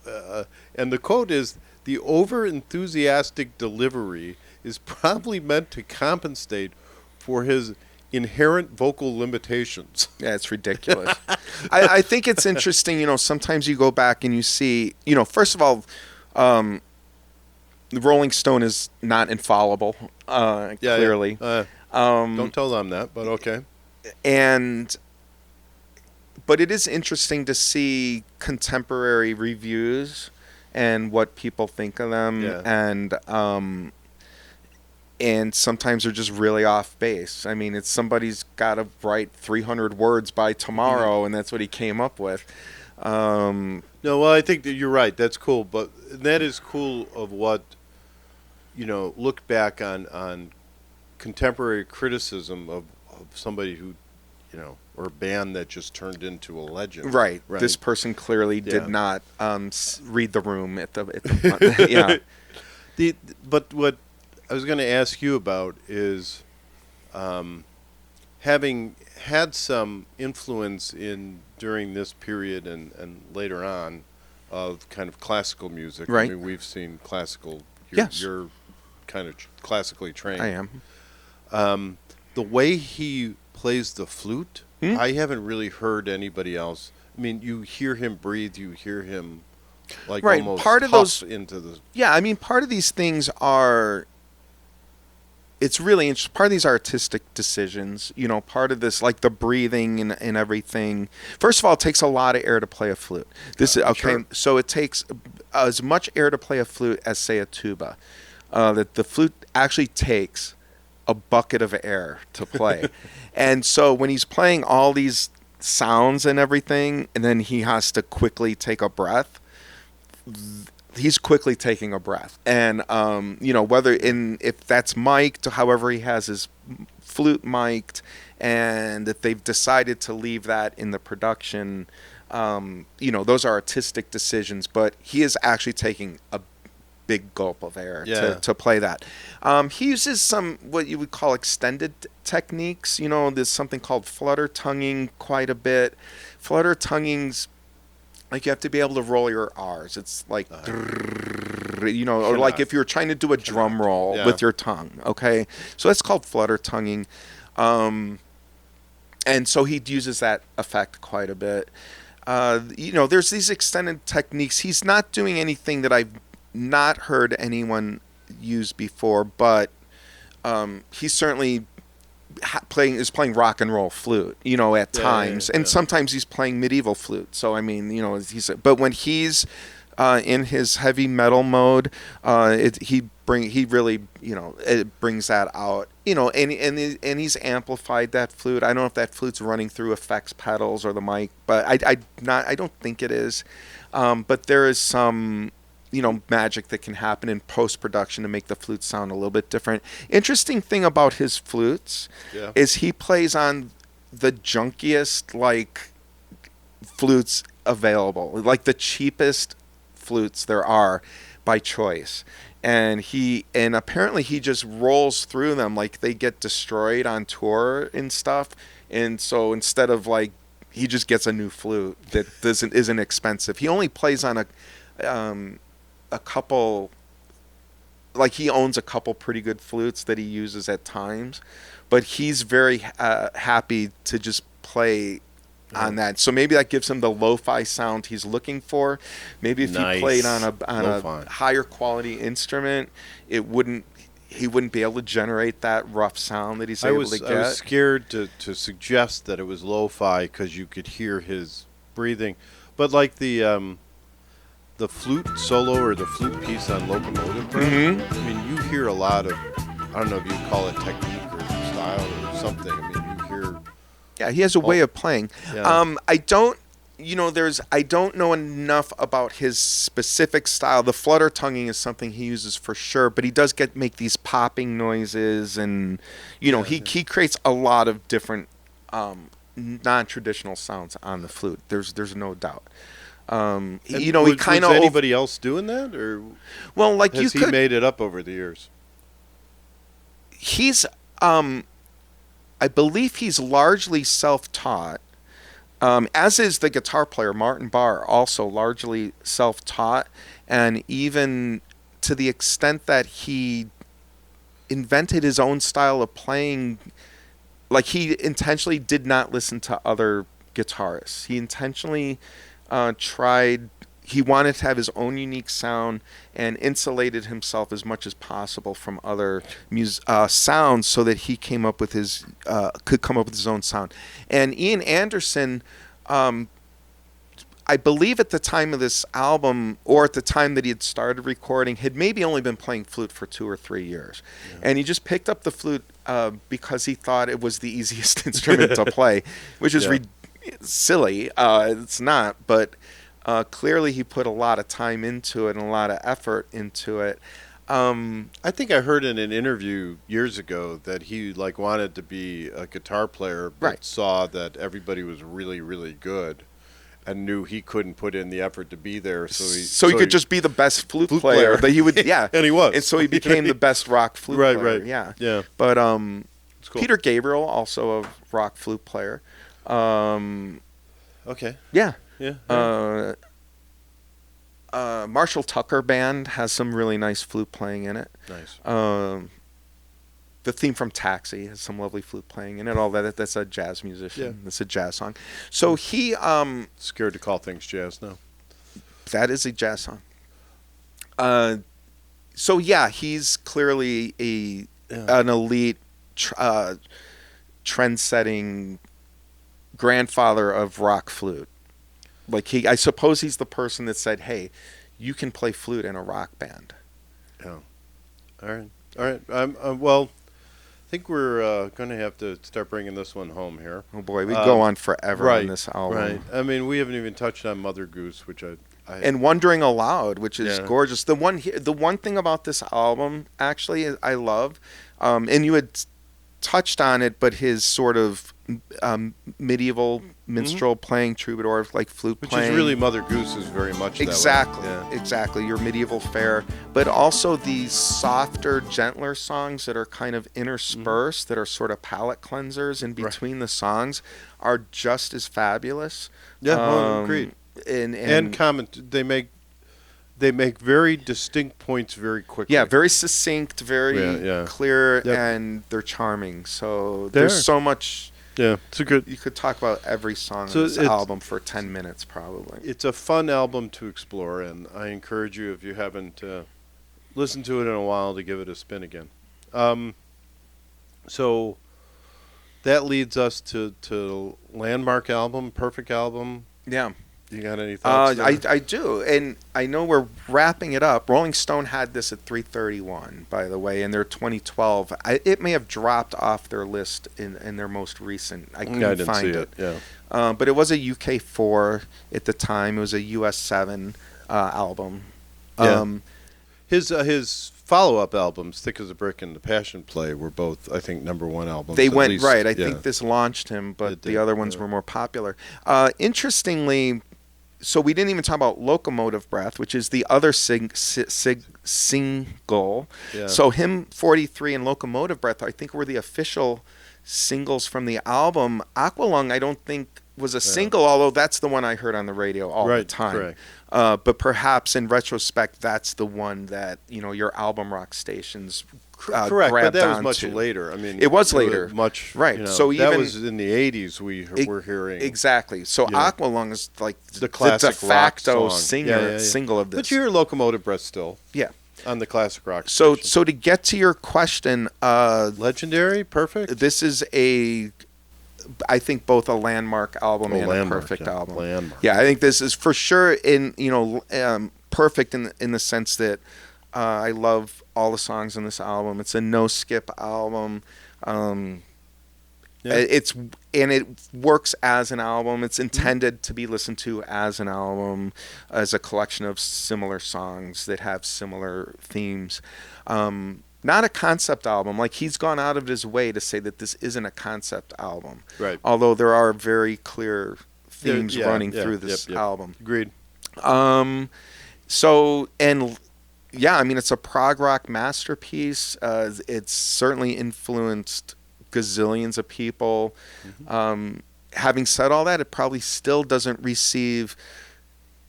and the quote is, "The over-enthusiastic delivery is probably meant to compensate for his inherent vocal limitations." Yeah, it's ridiculous. I think it's interesting, sometimes you go back and you see, first of all, the Rolling Stone is not infallible, clearly. Don't tell them that, but okay. But it is interesting to see contemporary reviews and what people think of them, and sometimes they're just really off base. I mean, somebody's got to write 300 words by tomorrow, and that's what he came up with. No, well, I think that you're right. That's cool, but that is cool of what, look back on contemporary criticism of somebody who, or a band that just turned into a legend. Right. This person clearly did not read the room at the yeah. But what I was going to ask you about is having had some influence during this period and later on of kind of classical music. Right. I mean, we've seen classical. Yes. You're kind of classically trained. I am. The way he plays the flute, I haven't really heard anybody else. I mean, you hear him breathe, you hear him like almost part of puff those into the. Yeah, I mean, part of these things are. It's really interesting. Part of these artistic decisions, part of this, like the breathing and everything. First of all, it takes a lot of air to play a flute. This is okay. Sure. So it takes as much air to play a flute as, say, a tuba. That the flute actually takes a bucket of air to play. And so when he's playing all these sounds and everything, and then he has to quickly take a breath, he's quickly taking a breath. And, if that's mic'd, however he has his flute mic'd, and if they've decided to leave that in the production, those are artistic decisions, but he is actually taking a big gulp of air to play that. He uses some what you would call extended techniques. There's something called flutter tonguing quite a bit. Flutter tonguing's like you have to be able to roll your R's. It's like, or like if you're trying to do a drum roll with your tongue. Okay, so that's called flutter tonguing. And so he uses that effect quite a bit. There's these extended techniques. He's not doing anything that I've not heard anyone use before, but he's certainly playing rock and roll flute, at times, and sometimes he's playing medieval flute. So I mean, but when he's in his heavy metal mode, it brings that out, and he's amplified that flute. I don't know if that flute's running through effects pedals or the mic, but I don't think it is. But there is some magic that can happen in post-production to make the flute sound a little bit different. Interesting thing about his flutes is he plays on the junkiest, flutes available, like the cheapest flutes there are by choice. And apparently he just rolls through them like they get destroyed on tour and stuff. And so instead of he just gets a new flute that isn't expensive. He only plays on a couple, he owns a couple pretty good flutes that he uses at times, but he's very happy to just play on that. So maybe that gives him the lo-fi sound he's looking for. Maybe if he played on a higher quality instrument, he wouldn't be able to generate that rough sound that he's able to get. I was scared to suggest that it was lo-fi because you could hear his breathing, but the flute solo or the flute piece on Locomotive Breath, I mean, you hear a lot of, I don't know if you call it technique or style or something. I mean, you hear. Yeah, he has a way of playing. Yeah. I don't know enough about his specific style. The flutter tonguing is something he uses for sure, but he does make these popping noises, and he creates a lot of different non-traditional sounds on the flute. There's no doubt. He kind of. Anybody else doing that, or has he made it up over the years? He's, I believe he's largely self-taught, as is the guitar player Martin Barr, also largely self-taught, and even to the extent that he invented his own style of playing. He intentionally did not listen to other guitarists. He intentionally he wanted to have his own unique sound and insulated himself as much as possible from other sounds so that he could come up with his own sound. And Ian Anderson, I believe at the time of this album, or at the time that he had started recording, had maybe only been playing flute for 2 or 3 years. Yeah. And he just picked up the flute because he thought it was the easiest instrument to play, which is silly. It's not, but clearly he put a lot of time into it and a lot of effort into it. I think I heard in an interview years ago that he wanted to be a guitar player, but Right. saw that everybody was really, really good, and knew he couldn't put in the effort to be there. So he could just be the best flute Flute player. player. But he would, yeah, And he was. and so he became the best rock flute Right, player. right. Yeah, Yeah. But It's cool. Peter Gabriel, also a rock flute player. Okay. Yeah. Yeah. Marshall Tucker Band has some really nice flute playing in it. Nice. The theme from Taxi has some lovely flute playing in it. All that's a jazz musician. Yeah. It's a jazz song. So he Scared to call things jazz now. that is a jazz song. So yeah, he's clearly an elite, trend-setting grandfather of rock flute. I suppose he's the person that said, "Hey, you can play flute in a rock band." Yeah. All right. All right. Well, I think we're going to have to start bringing this one home here. Oh boy, we go on forever Right. on this album. Right. I mean, we haven't even touched on Mother Goose, which I And Wondering Aloud, which is Yeah. gorgeous. The one thing about this album, actually, I love, and you had touched on it, but his sort of medieval minstrel playing, troubadour, flute which playing. is really Mother Goose is very much that way. Exactly, Yeah. exactly. Your medieval fare, but also these softer, gentler songs that are kind of interspersed, that are sort of palate cleansers in between the songs, are just as fabulous. Yeah, well, agreed. And comment. They make very distinct points very quickly. yeah, very succinct, very Yeah. clear, Yep. and they're charming. So They are. there's so much. Yeah, it's a good. You could talk about every song So on this it's- album for 10 minutes, probably. It's a fun album to explore, and I encourage you, if you haven't listened to it in a while, to give it a spin again. So that leads us to landmark album, perfect album. Yeah. You got any thoughts? there? I do, and I know we're wrapping it up. Rolling Stone had this at 331, by the way, in their 2012. It may have dropped off their list in their most recent. I couldn't didn't find see it. Yeah. But it was a UK 4 at the time. It was a US 7 album. Yeah. His follow-up albums, Thick as a Brick and The Passion Play, were both, I think, #1 albums. They at went least. right. I Yeah. think this launched him, but It the did, other ones yeah. were more popular. Interestingly, so we didn't even talk about Locomotive Breath, which is the other single. Yeah. So him 43 and Locomotive Breath, I think, were the official singles from the album. Aqualung, I don't think was a single, although that's the one I heard on the radio all the Right, time. correct. But perhaps in retrospect, that's the one that your album rock stations Correct, but grabbed that was much onto. later. I mean, It was later. Much Right, so that even- was in the '80s. We're hearing Exactly. So Yeah. Aqualung is like the classic de facto rock song. single of this. But you hear Locomotive Breath still Yeah. on the classic rock. So station. so to get to your question, Legendary, perfect. this is I think both a landmark album and Landmark, a perfect yeah. album. Landmark. Yeah, I think this is for sure perfect in the sense that I love all the songs on this album. It's a no skip album. Yeah. It works as an album. It's intended to be listened to as an album, as a collection of similar songs that have similar themes. Not a concept album. Like, he's gone out of his way to say that this isn't a concept album. Right. Although there are very clear themes Yeah, running yeah, through this yep. album. Agreed. It's a prog rock masterpiece. It's certainly influenced gazillions of people. Having said all that, it probably still doesn't receive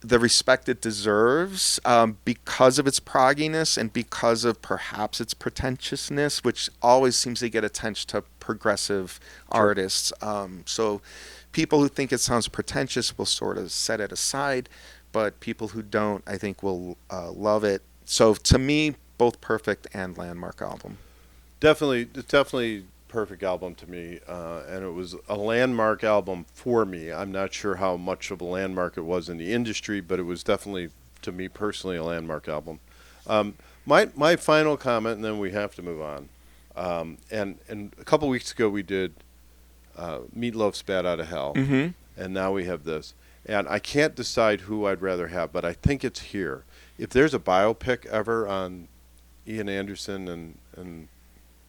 the respect it deserves because of its progginess and because of perhaps its pretentiousness, which always seems to get attention to progressive artists. So people who think it sounds pretentious will sort of set it aside, but people who don't, I think, will love it. So to me, both perfect and landmark album. Definitely perfect album to me, and it was a landmark album for me. I'm not sure how much of a landmark it was in the industry, but it was definitely, to me personally, a landmark album. My final comment, and then we have to move on. And a couple weeks ago we did Meatloaf's "Bat Out of Hell," and now we have this. And I can't decide who I'd rather have, but I think it's here. If there's a biopic ever on Ian Anderson and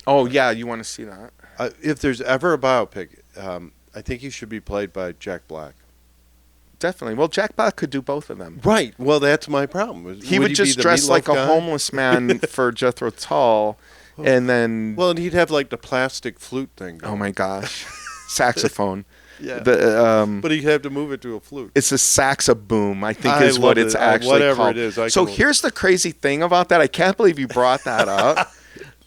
Oh, yeah, you want to see that? if there's ever a biopic, I think he should be played by Jack Black. Definitely. Well, Jack Black could do both of them. Right. Well, that's my problem. He would be just the dress Meatloaf like guy? a homeless man for Jethro Tull, and then Well, and he'd have like the plastic flute thing. oh my gosh, saxophone. Yeah. The But he'd have to move it to a flute. it's a saxoboom, I think I is what love it's it. actually Whatever called. it is, I So can- here's the crazy thing about that. I can't believe you brought that up.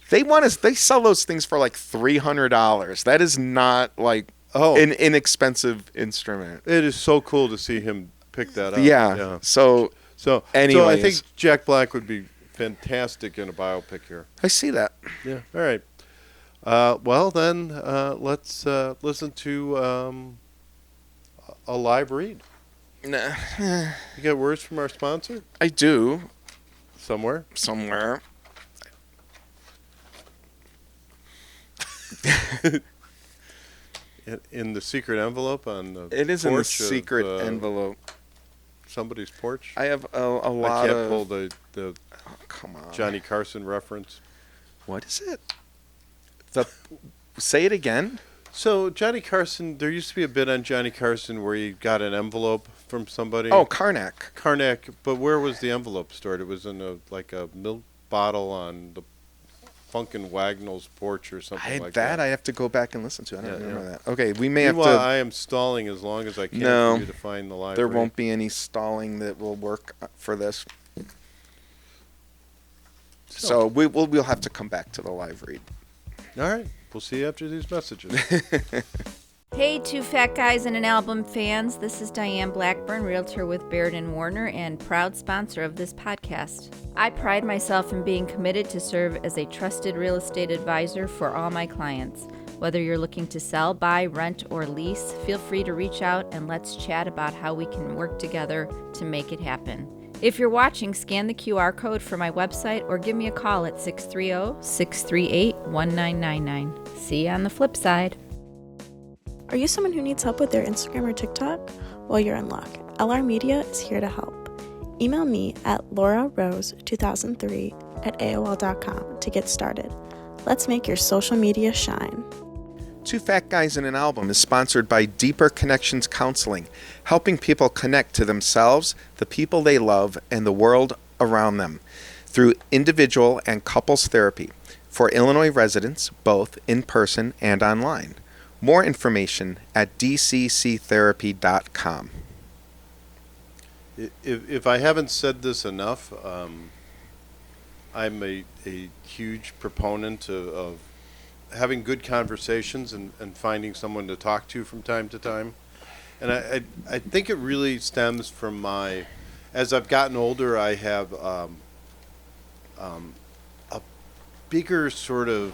They sell those things for like $300. That is not like an inexpensive instrument. It is so cool to see him pick that up. Yeah. So So I Anyways. think Jack Black would be fantastic in a biopic here. I see that. Yeah. All right. Well, then let's listen to a live read. Nah, You got words from our sponsor I do somewhere? somewhere. In the secret envelope on the It is in the porch of, secret envelope. somebody's porch. I have a I lot can't of. pull the Oh, come on. Johnny Carson reference. What is it? Say it again. So Johnny Carson, there used to be a bit on Johnny Carson where he got an envelope from somebody. Oh, Karnak. Karnak, but where was the envelope stored? It was in a milk bottle on the Funkin' Wagnall's porch or something like that. I have to go back and listen to. I don't Yeah, remember yeah. that. Okay, we may have Meanwhile, to. I am stalling as long as I can No, for you to find the library. There won't be any stalling that will work for this. So we'll have to come back to the live read. All right. We'll see you after these messages. Hey, two fat guys and an album fans. This is Diane Blackburn, realtor with Baird & Warner and proud sponsor of this podcast. I pride myself in being committed to serve as a trusted real estate advisor for all my clients. Whether you're looking to sell, buy, rent, or lease, feel free to reach out and let's chat about how we can work together to make it happen. If you're watching, scan the QR code for my website or give me a call at 630-638-1999. See you on the flip side. Are you someone who needs help with their Instagram or TikTok? Well, you're in luck. LR Media is here to help. Email me at laurarose2003@aol.com to get started. Let's make your social media shine. Two Fat Guys in an Album is sponsored by Deeper Connections Counseling, helping people connect to themselves, the people they love, and the world around them through individual and couples therapy for Illinois residents, both in person and online. More information at dcctherapy.com. If I haven't said this enough, I'm a huge proponent of having good conversations and finding someone to talk to from time to time. And I think it really stems from as I've gotten older, I have a bigger sort of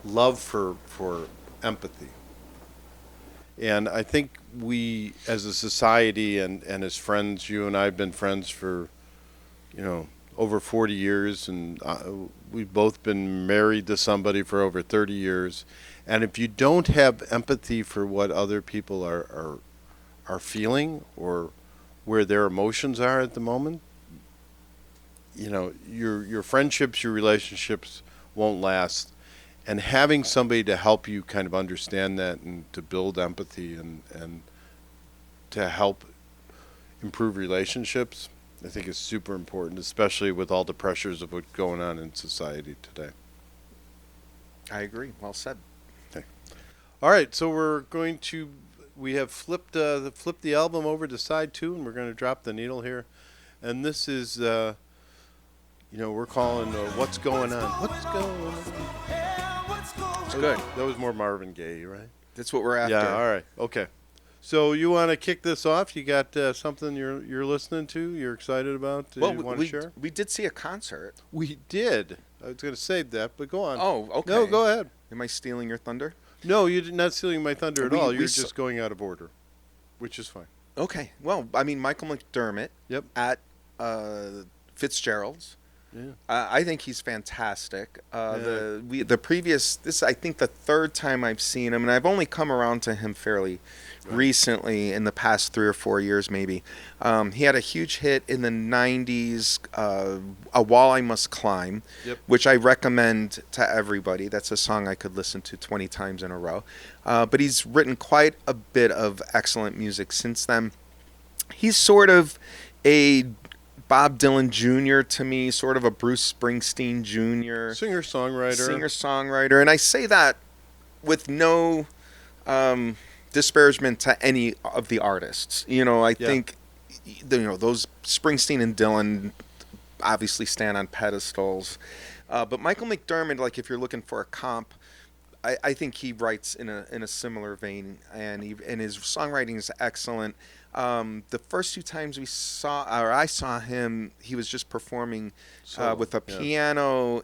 love for empathy. And I think we, as a society and as friends, you and I have been friends for, over 40 years, and we've both been married to somebody for over 30 years. And if you don't have empathy for what other people are feeling or where their emotions are at the moment, your friendships, your relationships won't last. And having somebody to help you kind of understand that and to build empathy and to help improve relationships, I think is super important, especially with all the pressures of what's going on in society today. I agree. Well said. Okay. All right, so we have flipped the album over to side 2, and we're going to drop the needle here. And this is, we're calling What's Going On. What's going on? It's good. That was more Marvin Gaye, right? That's what we're after. Yeah, all right. Okay. So you want to kick this off? You got something you're listening to, you're excited about, Well, you want to share? we did see a concert. We did. I was going to save that, but go on. Oh, okay. No, go ahead. Am I stealing your thunder? No, you're not stealing my thunder at We- all. we You're saw- just going out of order, which is fine. Okay. Well, I mean, Michael McDermott Yep. at Fitzgerald's Yeah. I think he's fantastic. The previous, this is, I think, the third time I've seen him, and I've only come around to him fairly recently, in the past 3 or 4 years maybe. He had a huge hit in the 90s, A Wall I Must Climb, which I recommend to everybody. That's a song I could listen to 20 times in a row. But he's written quite a bit of excellent music since then. He's sort of a Bob Dylan Jr. to me, sort of a Bruce Springsteen Jr. Singer-songwriter. And I say that with no disparagement to any of the artists. I think those Springsteen and Dylan obviously stand on pedestals. But Michael McDermott, like, if you're looking for a comp, I think he writes in a similar vein, and his songwriting is excellent. The first 2 times I saw him, he was just performing with a piano,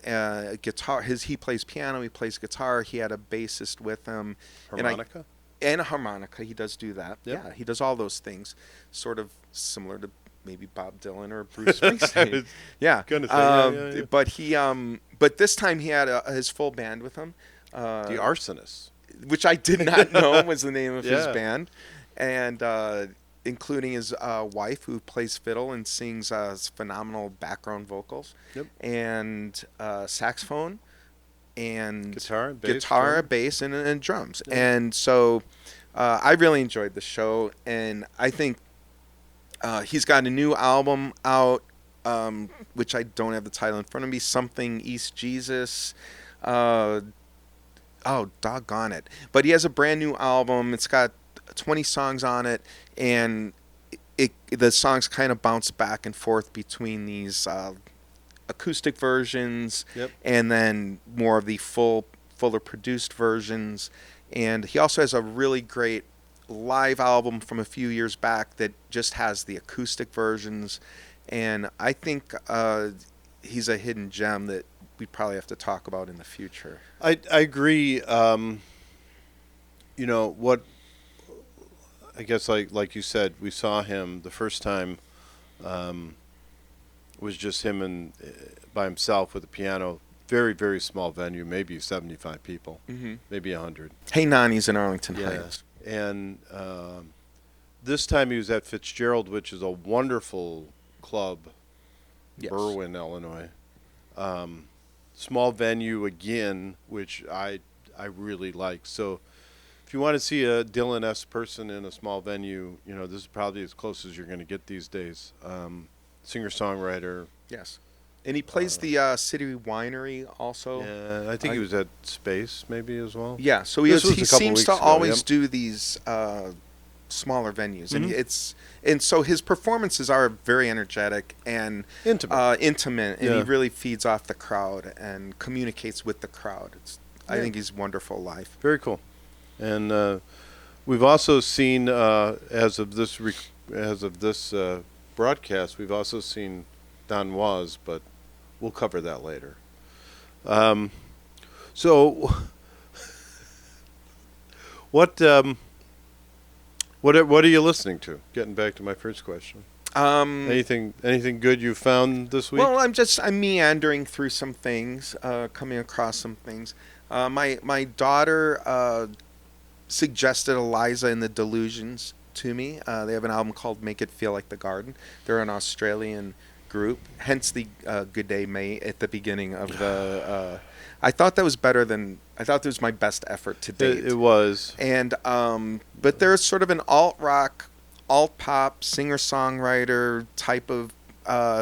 guitar. He plays piano, he plays guitar. He had a bassist with him, Harmonica, and a harmonica. He does do that. Yep. Yeah, he does all those things, sort of similar to maybe Bob Dylan or Bruce Springsteen. Yeah. Yeah. But this time he had his full band with him. The Arsonists, which I did not know was the name of his band, and including his wife, who plays fiddle and sings phenomenal background vocals, and saxophone, and guitar, bass, and drums. And so I really enjoyed the show, and I think he's got a new album out, which I don't have the title in front of me, Something East Jesus. Oh, doggone it. But he has a brand new album. It's got 20 songs on it, and the songs kind of bounce back and forth between these acoustic versions and then more of the fuller produced versions. And he also has a really great live album from a few years back that just has the acoustic versions. And I think he's a hidden gem that we probably have to talk about in the future. I agree. What I guess, like you said, we saw him the first time was just him and by himself with a piano. Very, very small venue, maybe 75 people, maybe 100. Hey Nani's in Arlington Heights. And this time he was at Fitzgerald, which is a wonderful club, Berwyn, Illinois. Small venue again, which I really like. So if you want to see a Dylan-esque person in a small venue, this is probably as close as you're going to get these days. Singer-songwriter. Yes. And he plays the City Winery also. Yeah, I think he was at Space maybe as well. Yeah, so he seems to always do these smaller venues, and so his performances are very energetic and intimate, and he really feeds off the crowd and communicates with the crowd. I think he's wonderful live. Very cool. And we've also seen as of this broadcast, we've also seen Don Was, but we'll cover that later. So what are you listening to? Getting back to my first question. Anything good you found this week? Well, I'm meandering through some things, coming across some things. My daughter suggested Eliza and the Delusions to me. They have an album called Make It Feel Like the Garden. They're an Australian group, hence the Good Day Mate at the beginning of the... I thought that was my best effort to date. It was. And but they're sort of an alt-rock, alt-pop, singer-songwriter type of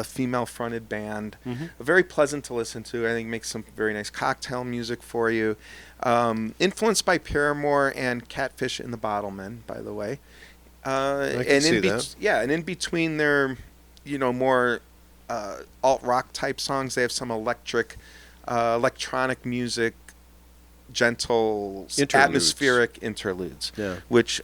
female-fronted band. Very pleasant to listen to. I think makes some very nice cocktail music for you. Influenced by Paramore and Catfish and the Bottlemen, by the way. I can see that. Yeah, and in between their, more alt-rock type songs, they have some electronic music, gentle, atmospheric interludes, which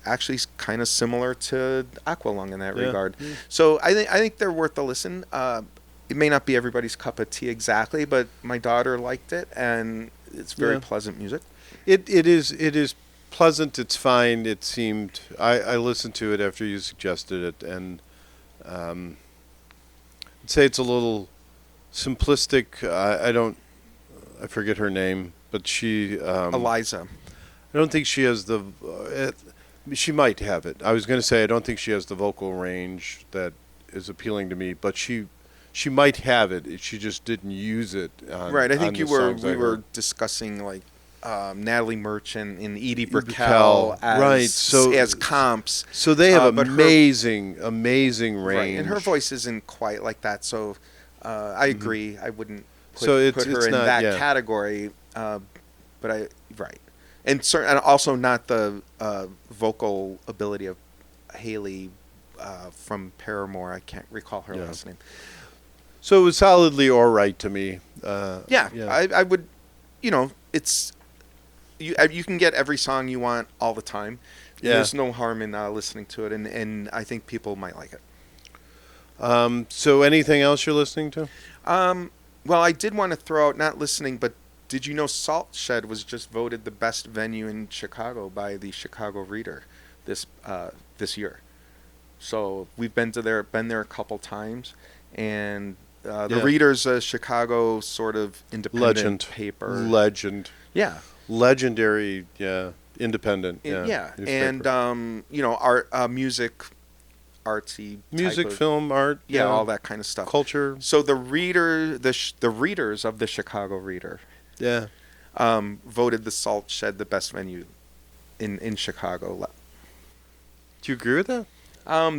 actually is kind of similar to Aqualung in that regard. So I think they're worth a listen. It may not be everybody's cup of tea exactly, but my daughter liked it, and it's very pleasant music. It is pleasant. It's fine. It seemed. I listened to it after you suggested it, and I'd say it's a little simplistic. I forget her name, but she. Eliza. I don't think she has the. She might have it. I was going to say I don't think she has the vocal range that is appealing to me, but she might have it. She just didn't use it. Right. I think we were discussing like Natalie Merchant and Edie Brickell as comps. So they have amazing range. Right, and her voice isn't quite like that. So I agree. I wouldn't put her in that category. And also not the vocal ability of Haley from Paramore. I can't recall her last name. So it was solidly all right to me. I would, it's you can get every song you want all the time. Yeah. There's no harm in listening to it, and I think people might like it. So anything else you're listening to? Well, I did want to throw out, not listening, but did you know Salt Shed was just voted the best venue in Chicago by the Chicago Reader this year? So we've been there a couple times, and the Reader's a Chicago sort of independent paper. Legendary, independent. And art, music, artsy, film, art, all that kind of stuff, culture. So the readers of the Chicago Reader, voted the Salt Shed the best venue in Chicago. Do you agree with that?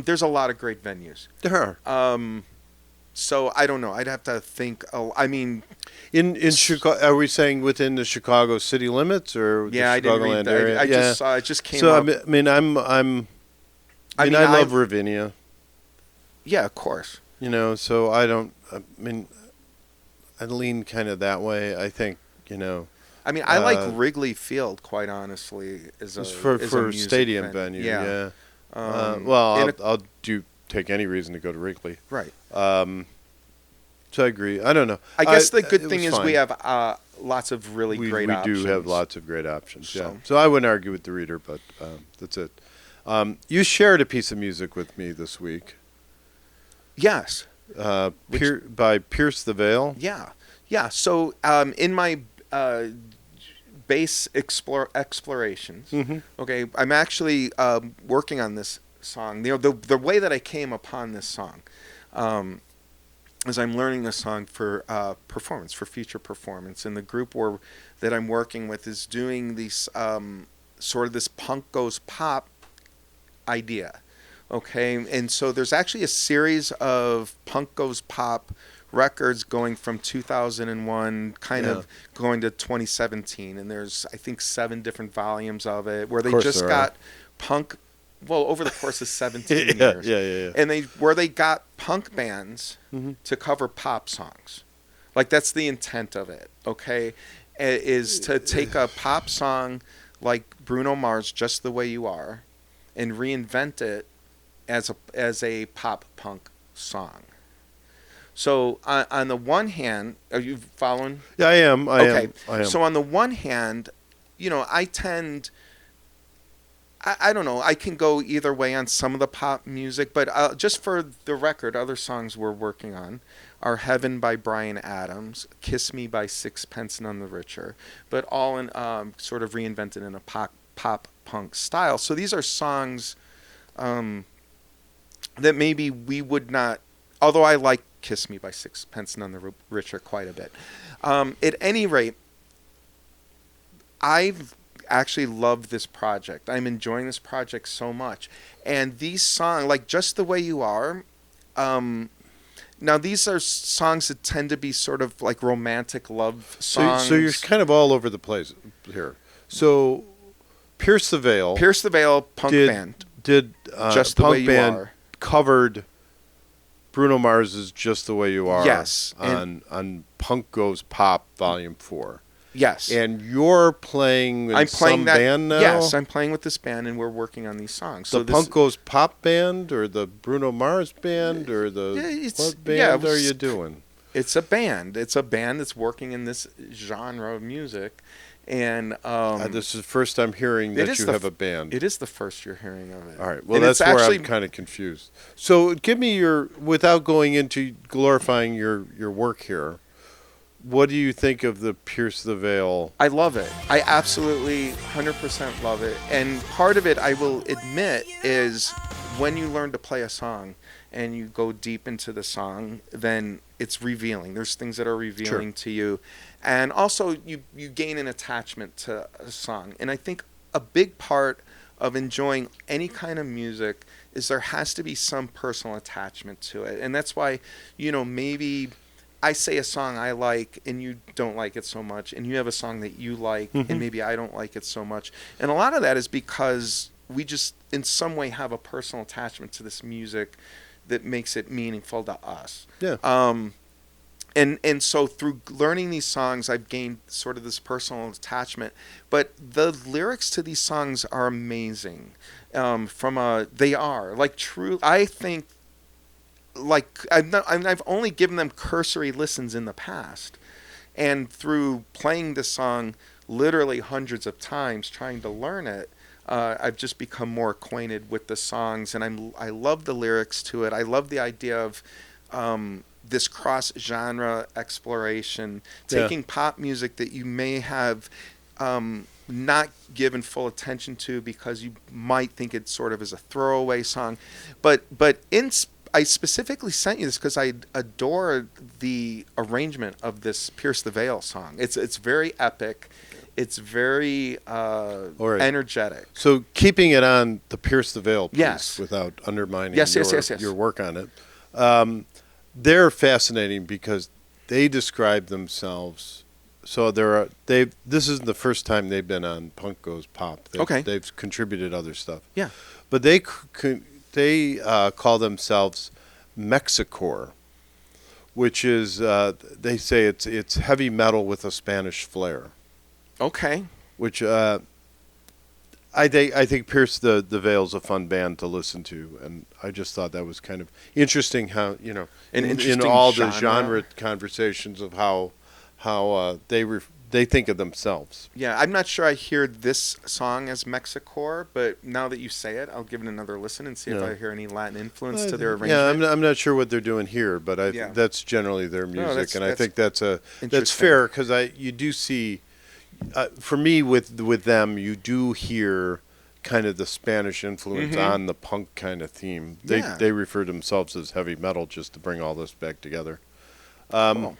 There's a lot of great venues. There are. So I don't know. I'd have to think. I mean, in Chicago, are we saying within the Chicago city limits or the Chicagoland area? I just saw it. Just came up. I mean, I love Ravinia. Yeah, of course. So I don't. I mean, I lean kind of that way. I think. I mean, I like Wrigley Field, quite honly, for a stadium venue. Yeah. I'll take any reason to go to Wrigley. Right. So I agree. I don't know. I guess the good thing is we have lots of really great options. We do have lots of great options. So I wouldn't argue with the Reader, but that's it. You shared a piece of music with me this week. Yes. By Pierce the Veil. Yeah. So in my bass explorations, okay, I'm actually working on this song. The way that I came upon this song is I'm learning this song for performance, for future performance, and the group that I'm working with is doing these sort of this punk goes pop idea, okay? And so there's actually a series of punk goes pop records going from 2001 kind of going to 2017, and there's I think 7 different volumes of it where they just got punk over the course of 17 years. Yeah. And they got punk bands to cover pop songs. Like that's the intent of it, okay? Is to take a pop song like Bruno Mars' Just the Way You Are and reinvent it as a pop punk song. So on the one hand, are you following? Yeah, I am. I am. So on the one hand, I tend, I don't know, I can go either way on some of the pop music, but just for the record, other songs we're working on are Heaven by Bryan Adams, Kiss Me by Sixpence None the Richer, but all in sort of reinvented in a pop punk style. So these are songs that maybe we would not, although I like Kiss Me by Sixpence None the Richer quite a bit. At any rate, I've actually loved this project. I'm enjoying this project so much. And these songs, like Just the Way You Are, now these are songs that tend to be sort of like romantic love songs. So you're kind of all over the place here. So Pierce the Veil, punk band. Did Just the Way You Are covered Bruno Mars's Just the Way You Are. Yes. On Punk Goes Pop Volume 4. Yes. And you're playing in some band now? Yes, I'm playing with this band, and we're working on these songs. The Punk Goes Pop band, or the Bruno Mars band, or what band are you doing? It's a band. It's a band that's working in this genre of music, And this is the first I'm hearing that you have a band. It is the first you're hearing of it. All right. Well, And that's it's where actually, I'm kind of confused. So give me without going into glorifying your work here, what do you think of the Pierce the Veil? I love it. I absolutely 100% love it. And part of it, I will admit, is when you learn to play a song and you go deep into the song, then it's revealing. There's things that are revealing to you. And also, you gain an attachment to a song. And I think a big part of enjoying any kind of music is there has to be some personal attachment to it. And that's why, maybe I say a song I like and you don't like it so much, and you have a song that you like and maybe I don't like it so much. And a lot of that is because we just in some way have a personal attachment to this music that makes it meaningful to us. Yeah. And so through learning these songs, I've gained sort of this personal attachment. But the lyrics to these songs are amazing. They are like true. I think, like I've only given them cursory listens in the past, and through playing this song literally hundreds of times, trying to learn it, I've just become more acquainted with the songs, and I love the lyrics to it. I love the idea of this cross-genre exploration, taking pop music that you may have not given full attention to because you might think it sort of is a throwaway song. But I specifically sent you this because I adore the arrangement of this Pierce the Veil song. It's very epic. It's very energetic. So keeping it on the Pierce the Veil piece Yes. without undermining Yes. your work on it. They're fascinating because they describe themselves. So this isn't the first time they've been on Punk Goes Pop. They've contributed other stuff. Yeah. But they call themselves Mexicore, which is they say it's heavy metal with a Spanish flair. Okay. Which I think Pierce the Veil's a fun band to listen to, and I just thought that was kind of interesting how in all the genre conversations of how they think of themselves. Yeah, I'm not sure I hear this song as Mexicore, but now that you say it, I'll give it another listen and see if I hear any Latin influence to their arrangement. Yeah, I'm not sure what they're doing here, but that's generally their music, and I think that's fair because you do see. For me, with them, you do hear kind of the Spanish influence on the punk kind of theme. They refer to themselves as heavy metal just to bring all this back together. Cool.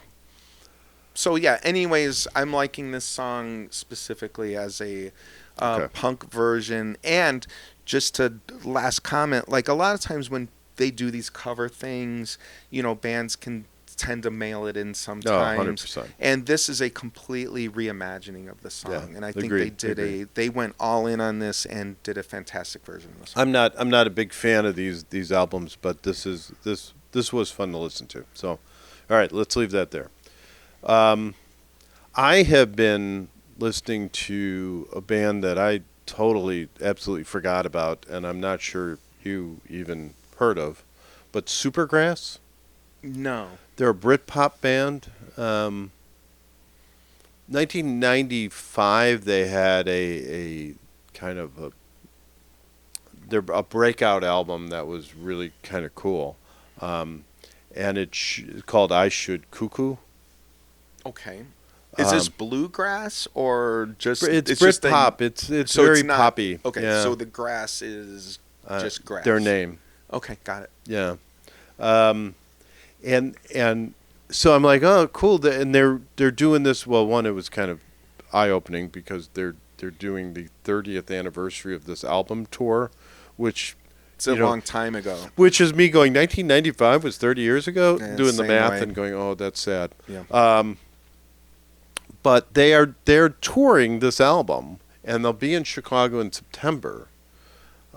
So yeah, anyways, I'm liking this song specifically as a punk version. And just to last comment, like a lot of times when they do these cover things, bands can tend to mail it in sometimes. 100%. And this is a completely reimagining of the song. Yeah, and I think they went all in on this and did a fantastic version of the song. I'm not a big fan of these albums, but this was fun to listen to. So, all right, let's leave that there. I have been listening to a band that I absolutely forgot about, and I'm not sure you even heard of, but Supergrass. No. They're a Britpop band. 1995, they had a kind of a breakout album that was really kind of cool, and it's called I Should Cuckoo. Okay. Is this bluegrass or just it's just Britpop? It's very poppy. Okay, yeah. so the grass is just grass. Their name. Okay, got it. Yeah. And so I'm like, oh, cool. And they're doing this. Well, one, it was kind of eye-opening because they're doing the 30th anniversary of this album tour, which it's a long time ago. Which is me going 1995 was 30 years ago, doing the math way. and going, oh, that's sad. Yeah. But they're touring this album, and they'll be in Chicago in September,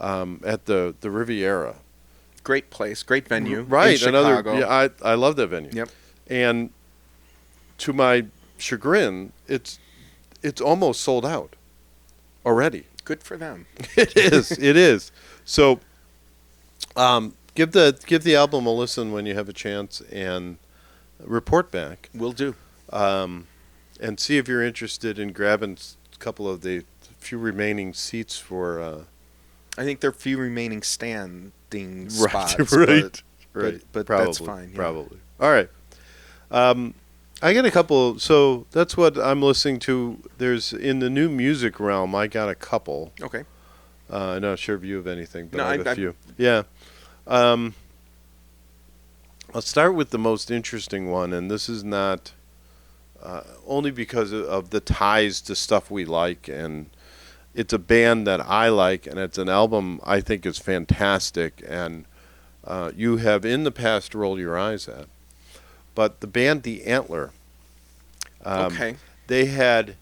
at the Riviera. Great place, great venue. Right, in Chicago. I love that venue. Yep. And to my chagrin, it's almost sold out already. Good for them. It is. So, give the album a listen when you have a chance and report back. Will do. and see if you're interested in grabbing a couple of the few remaining seats for. I think there are few remaining standing spots. Right. But probably, that's fine. Yeah. Probably. All right. I got a couple. So that's what I'm listening to. There's in the new music realm. I got a couple. Okay. I'm not sure if you have anything, but No, I have a few. Yeah. I'll start with the most interesting one, and this is not only because of the ties to stuff we like, and it's a band that I like, and it's an album I think is fantastic, and you have in the past rolled your eyes at. But the band The Antler, Okay. they had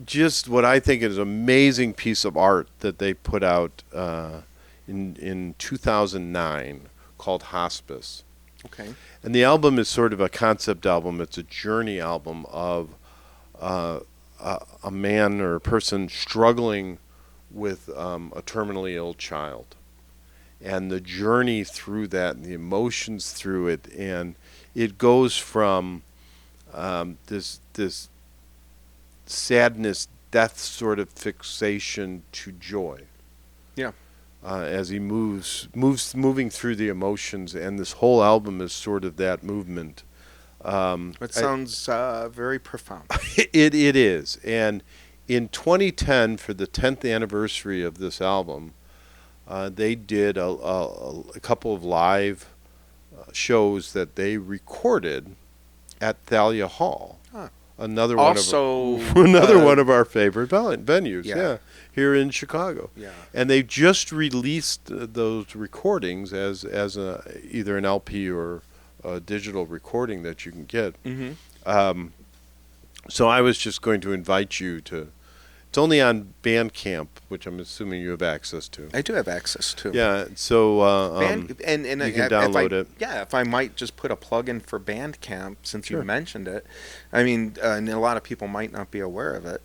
just what I think is an amazing piece of art that they put out in 2009 called Hospice. Okay. And the album is sort of a concept album. It's a journey album of a man or a person struggling with a terminally ill child. And the journey through that and the emotions through it. And it goes from this sadness, death sort of fixation to joy. Yeah. As he moving through the emotions, and this whole album is sort of that movement. It sounds very profound. It is, and in 2010, for the 10th anniversary of this album, they did a couple of live shows that they recorded at Thalia Hall. Huh. Another Also, one of our favorite venues. Yeah. Yeah, here in Chicago. Yeah. And they've just released those recordings as either an LP or a digital recording that you can get. Mm-hmm. So I was just going to invite you to. It's only on Bandcamp, which I'm assuming you have access to. I do have access to. Yeah. So and you can if download it. Yeah, if I might just put a plug in for Bandcamp, since Sure. you mentioned it. I mean, and a lot of people might not be aware of it.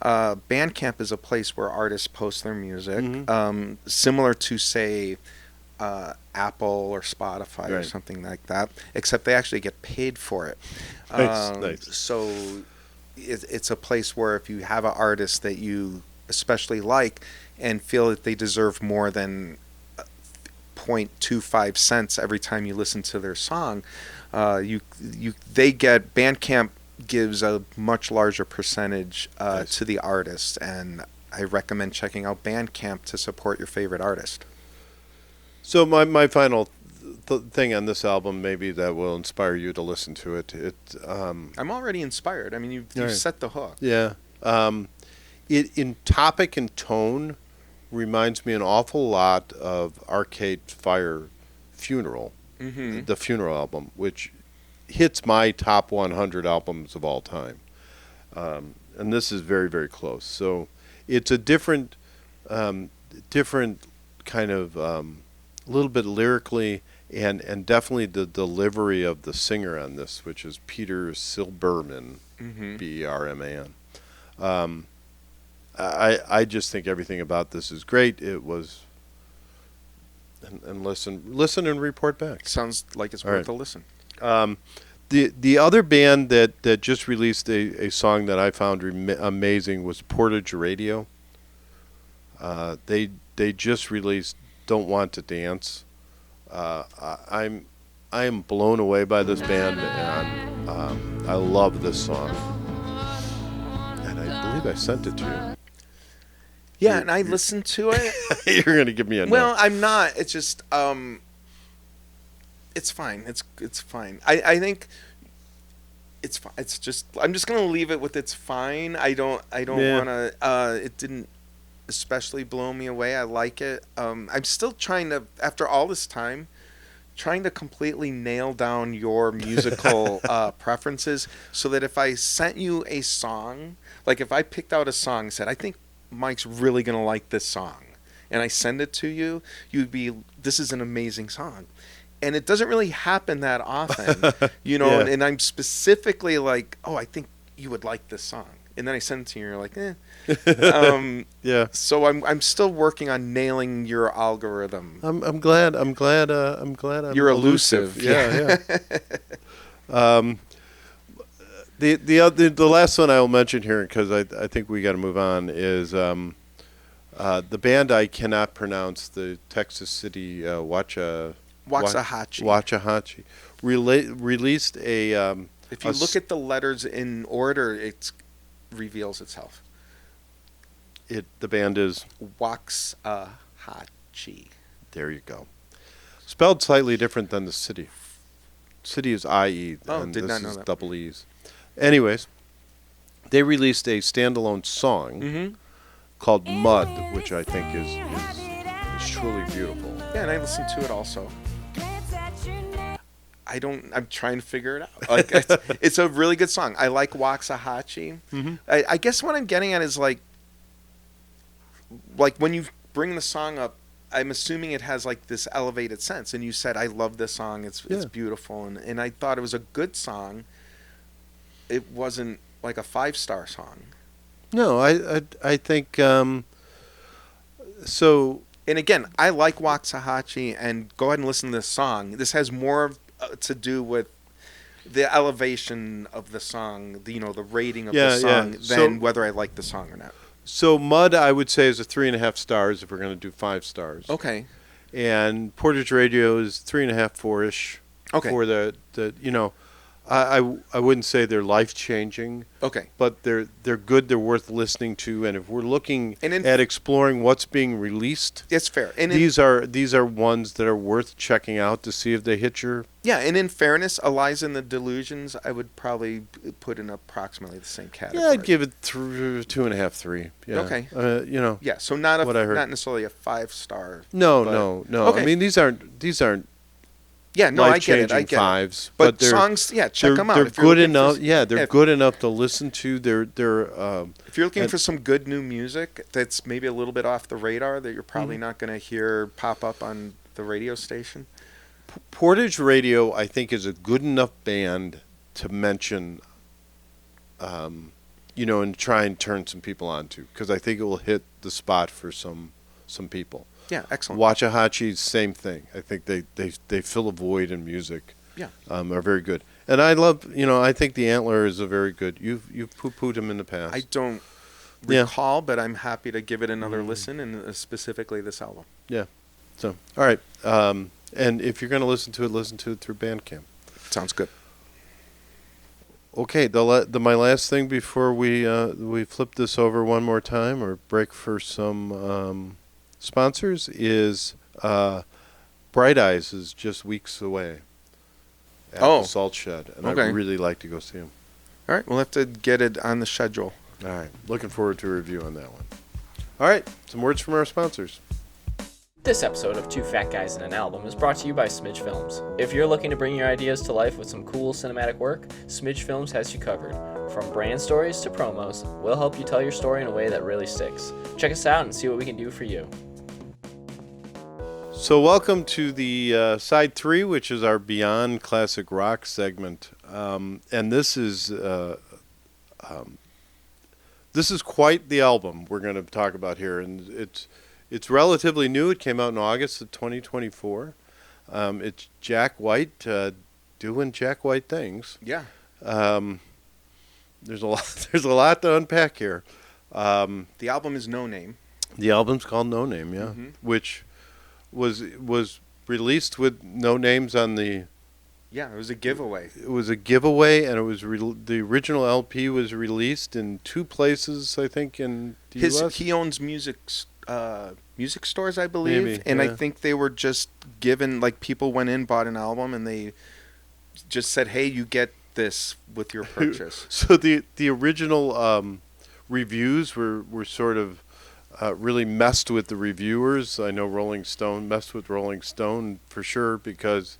Bandcamp is a place where artists post their music, Mm-hmm. similar to, say, Apple or Spotify or Right. something like that, except they actually get paid for it. Nice. So it's a place where if you have an artist that you especially like and feel that they deserve more than 0.25 cents every time you listen to their song, they get Bandcamp gives a much larger percentage Nice. to the artist, and I recommend checking out Bandcamp to support your favorite artist. So my final thing on this album, maybe that will inspire you to listen to it. I'm already inspired. I mean, you've Right. set the hook. Yeah. It in topic and tone reminds me an awful lot of Arcade Fire Funeral, Mm-hmm. the Funeral album, which hits my top 100 albums of all time. And this is very, very close. So it's a different kind of a little bit lyrically, and definitely the delivery of the singer on this, which is Peter Silberman, Mm-hmm. Berman. I just think everything about this is great. It was, and listen and report back. Sounds like it's All worth right. a listen. The other band that just released a song that I found amazing was Porridge Radio. They just released "Don't Want to Dance." I am blown away by this band, and I love this song. And I believe I sent it to Yeah, and I listened to it. you. You're gonna give me a Well, no. I'm not. It's just it's fine. It's fine. I think it's fine. It's just I'm just gonna leave it with it's fine. I don't Yeah. wanna. It didn't especially blow me away. I like it. I'm still trying to, after all this time, trying to completely nail down your musical preferences, so that if I sent you a song, like if I picked out a song and said, I think Mike's really gonna like this song, and I send it to you, you'd be, this is an amazing song. And it doesn't really happen that often, you know. Yeah. And I'm specifically like, oh, I think you would like this song, and then I send it to you, and you're like, eh. Yeah. So I'm still working on nailing your algorithm. I'm glad I'm You're elusive. Yeah. The last one I will mention here, because I think we got to move on, is the band I cannot pronounce, the Texas City Waxahatchee released a. If you look at the letters in order, it reveals itself. The band is Waxahatchee. There you go. Spelled slightly different than the city. City is I-E, and did this not know is that. double E's. Anyways, they released a standalone song called Mud, which I think is truly beautiful. Yeah, and I listened to it also. I'm trying to figure it out. Like, it's a really good song. I like Waxahatchee. I guess what I'm getting at is like when you bring the song up, I'm assuming it has like this elevated sense. And you said, I love this song. It's beautiful. And I thought it was a good song. It wasn't like a 5-star song. No, I think so. And again, I like Waxahatchee, and go ahead and listen to this song. This has more to do with the elevation of the song, the rating of the song, than whether I like the song or not. So Mud, I would say, is a 3.5 stars if we're going to do 5 stars. Okay. And Porridge Radio is 3.5, 4-ish. Okay. For the I wouldn't say they're life changing. Okay. But they're good. They're worth listening to. And if we're looking at exploring what's being released, it's fair. And these are ones that are worth checking out to see if they hit your. Yeah, and in fairness, Eliza and the Delusions, I would probably put in approximately the same category. Yeah, I'd give it 2.5, 3. Yeah. Okay. Yeah, so not necessarily a 5-star. No. Okay. I mean, these aren't. Yeah, no, I get it. Fives, but songs, check them out. They're good enough. They're good enough to listen to. They're. If you're looking for some good new music that's maybe a little bit off the radar that you're probably not going to hear pop up on the radio station. Portage Radio, I think, is a good enough band to mention. And try and turn some people onto, because I think it will hit the spot for some people. Yeah, excellent. Waxahatchee, same thing. I think they fill a void in music. Yeah. Are very good. And I love, I think the Antler is a very good. You've poo-pooed him in the past. I don't recall, but I'm happy to give it another listen, and specifically this album. Yeah. So, all right. And if you're going to listen to it through Bandcamp. Sounds good. Okay, my last thing before we flip this over one more time or break for some sponsors is Bright Eyes is just weeks away at the Salt Shed, and I'd really like to go see him. All right, we'll have to get it on the schedule. All right, looking forward to a review on that one. All right, some words from our sponsors. This episode of Two Fat Guys in an Album is brought to you by Smidge Films. If you're looking to bring your ideas to life with some cool cinematic work, Smidge Films has you covered. From brand stories to promos, we'll help you tell your story in a way that really sticks. Check us out and see what we can do for you. So welcome to the side 3, which is our Beyond Classic Rock segment, and this is quite the album we're going to talk about here, and it's relatively new. It came out in August of 2024. It's Jack White doing Jack White things. Yeah. There's a lot to unpack here. The album is No Name. The album's called No Name, which was released with no names on the. Yeah, it was a giveaway. It was a giveaway, and it was the original LP was released in 2 places, I think, in the U.S. He owns music stores, I believe, Maybe, and I think they were just given, like, people went in, bought an album, and they just said, "Hey, you get this with your purchase." So the original reviews were sort of really messed with the reviewers. I know Rolling Stone messed with Rolling Stone for sure, because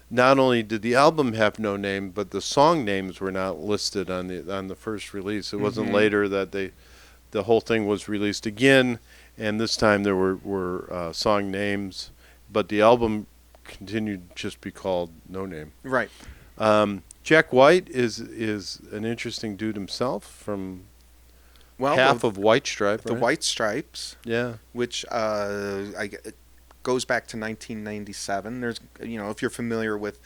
not only did the album have no name, but the song names were not listed on the first release. It wasn't later that the whole thing was released again, and this time there were song names, but the album continued to just be called No Name. Right. Jack White is an interesting dude himself, from half of White Stripe. The right? White Stripes. Yeah. Which it goes back to 1997. There's, if you're familiar with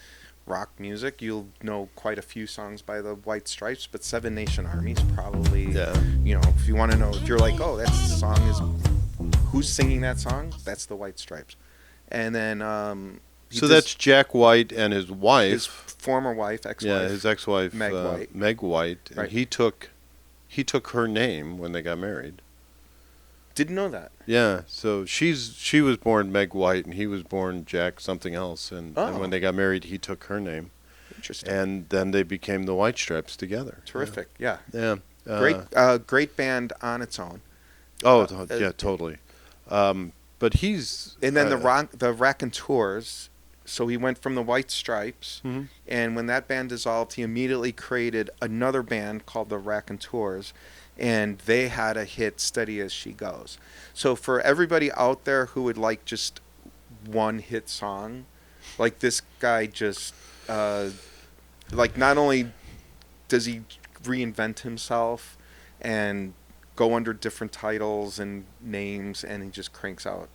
rock music, you'll know quite a few songs by the White Stripes, but Seven Nation Army's probably, you know, if you want to know, if you're like, oh, that song is, who's singing that song? That's the White Stripes. And then, so that's Jack White and his wife. His former wife, ex-wife. Yeah, his ex-wife, Meg White. Meg White. And Right. he took her name when they got married. Didn't know that. Yeah, so she was born Meg White, and he was born Jack something else. And when they got married, he took her name. Interesting. And then they became the White Stripes together. Terrific. Yeah. Great band on its own. Yeah, totally. But he's... And then the Raconteurs, so he went from the White Stripes, Mhm. and when that band dissolved, he immediately created another band called the Raconteurs, and they had a hit, Steady As She Goes. So for everybody out there who would like just one hit song, like this guy just, like not only does he reinvent himself and go under different titles and names, and he just cranks out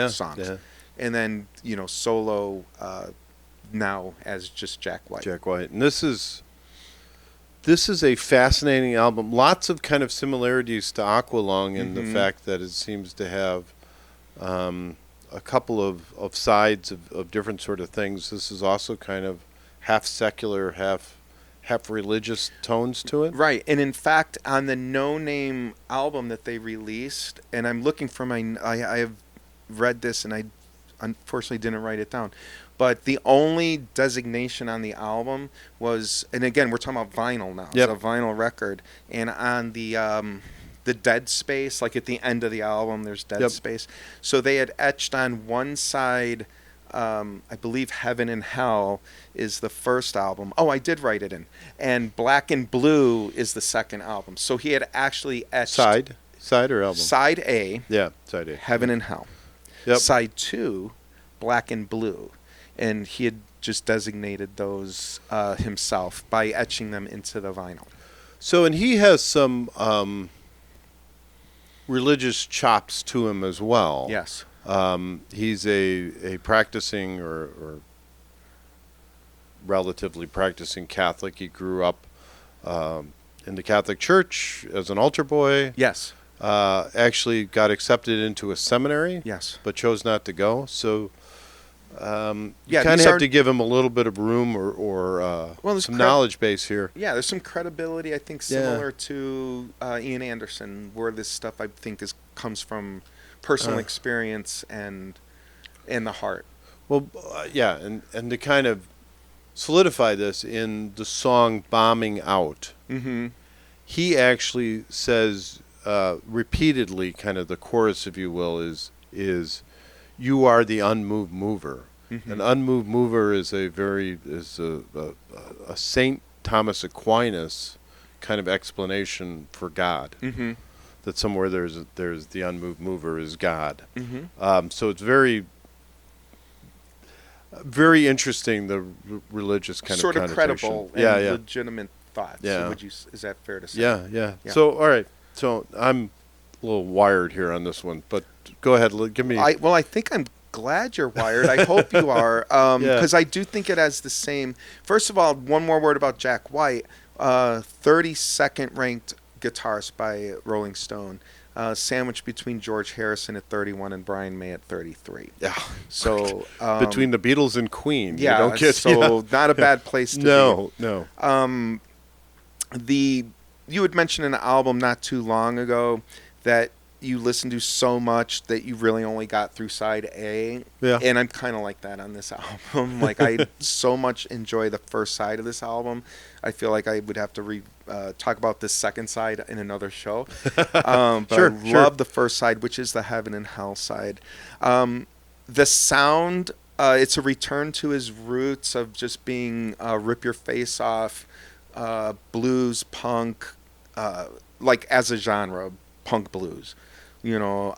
songs. Yeah. And then, you know, solo now as just Jack White. Jack White. And this is a fascinating album. Lots of kind of similarities to Aqualung in the fact that it seems to have a couple of sides of different sort of things. This is also kind of half secular, half religious tones to it. Right. And in fact, on the No Name album that they released, and I'm looking for I have read this and I unfortunately didn't write it down, but the only designation on the album was, and again, we're talking about vinyl now. Yep. It's a vinyl record. And on the dead space, like at the end of the album, there's dead space. So they had etched on one side, I believe Heaven and Hell is the first album. Oh, I did write it in. And Black and Blue is the second album. So he had actually etched... Side or album? Side A. Yeah, side A. Heaven and Hell. Yep. Side 2, Black and Blue. And he had just designated those himself by etching them into the vinyl. So, and he has some religious chops to him as well. Yes. He's a practicing or relatively practicing Catholic. He grew up in the Catholic Church as an altar boy. Yes. Actually got accepted into a seminary. Yes. But chose not to go. So you kind these of have are- to give him a little bit of room or there's some knowledge base here. Yeah, there's some credibility, I think, similar to Ian Anderson, where this stuff, I think, comes from personal experience and the heart. Well, yeah, and to kind of solidify this in the song Bombing Out, he actually says repeatedly, kind of the chorus, if you will, is you are the unmoved mover. An unmoved mover is a Saint Thomas Aquinas kind of explanation for God. That somewhere there's the unmoved mover is God. So it's very, very interesting, the religious kind Sort of of connotation. credible and Yeah. legitimate thoughts. Yeah. Is that fair to say? Yeah. Yeah. So all right. So I'm a little wired here on this one, but go ahead. Give me. I think I'm glad you're wired. I hope you are, because I do think it has the same. First of all, one more word about Jack White. 32nd ranked guitarist by Rolling Stone, sandwiched between George Harrison at 31 and Brian May at 33. Yeah. So between the Beatles and Queen. yeah, You don't get, so not a bad place to be. No. You had mentioned an album not too long ago that you listened to so much that you really only got through side A. Yeah. And I'm kind of like that on this album. Like, I so much enjoy the first side of this album. I feel like I would have to talk about this second side in another show. But Sure, I love the first side, which is the Heaven and Hell side. The sound, it's a return to his roots of just being rip your face off, blues, punk, like as a genre, punk blues. You know,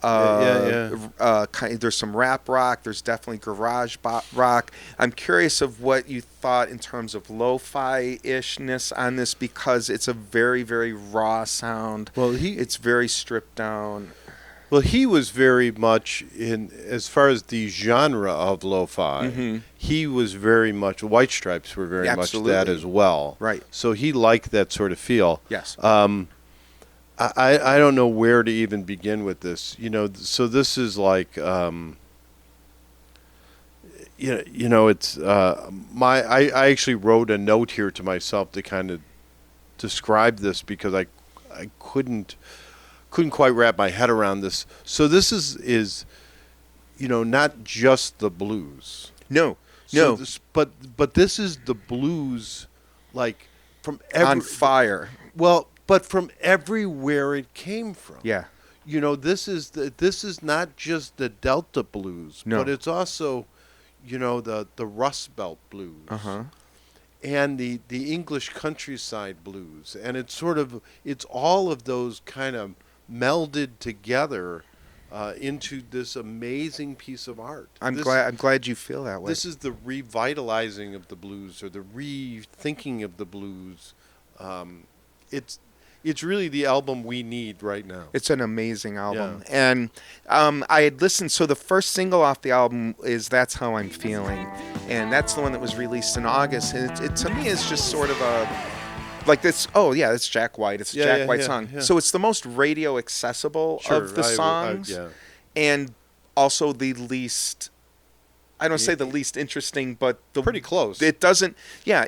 there's some rap rock. There's definitely garage rock. I'm curious of what you thought in terms of lo-fi-ishness on this, because it's a very, very raw sound. Well, it's very stripped down. Well, he was very much in, as far as the genre of lo-fi, he was very much, White Stripes were very much that as well. Right. So he liked that sort of feel. Yes. I don't know where to even begin with this. So this is like, it's I actually wrote a note here to myself to kind of describe this because I couldn't quite wrap my head around this. So this is not just the blues. No. But this is the blues, like from On fire. Well, but from everywhere it came from. Yeah. This is not just the Delta blues, but it's also, the Rust Belt blues. And the English countryside blues, and it's all of those kind of melded together into this amazing piece of art. I'm glad you feel that way. This is the revitalizing of the blues, or the rethinking of the blues. It's really the album we need right now. It's an amazing album. Yeah. And I had listened, so the first single off the album is That's How I'm Feeling. And that's the one that was released in August. And it to me is just sort of like this, it's Jack White. It's a Jack White song. Yeah. So it's the most radio accessible of the songs. And also the least, I don't say the least interesting, but pretty close. It doesn't have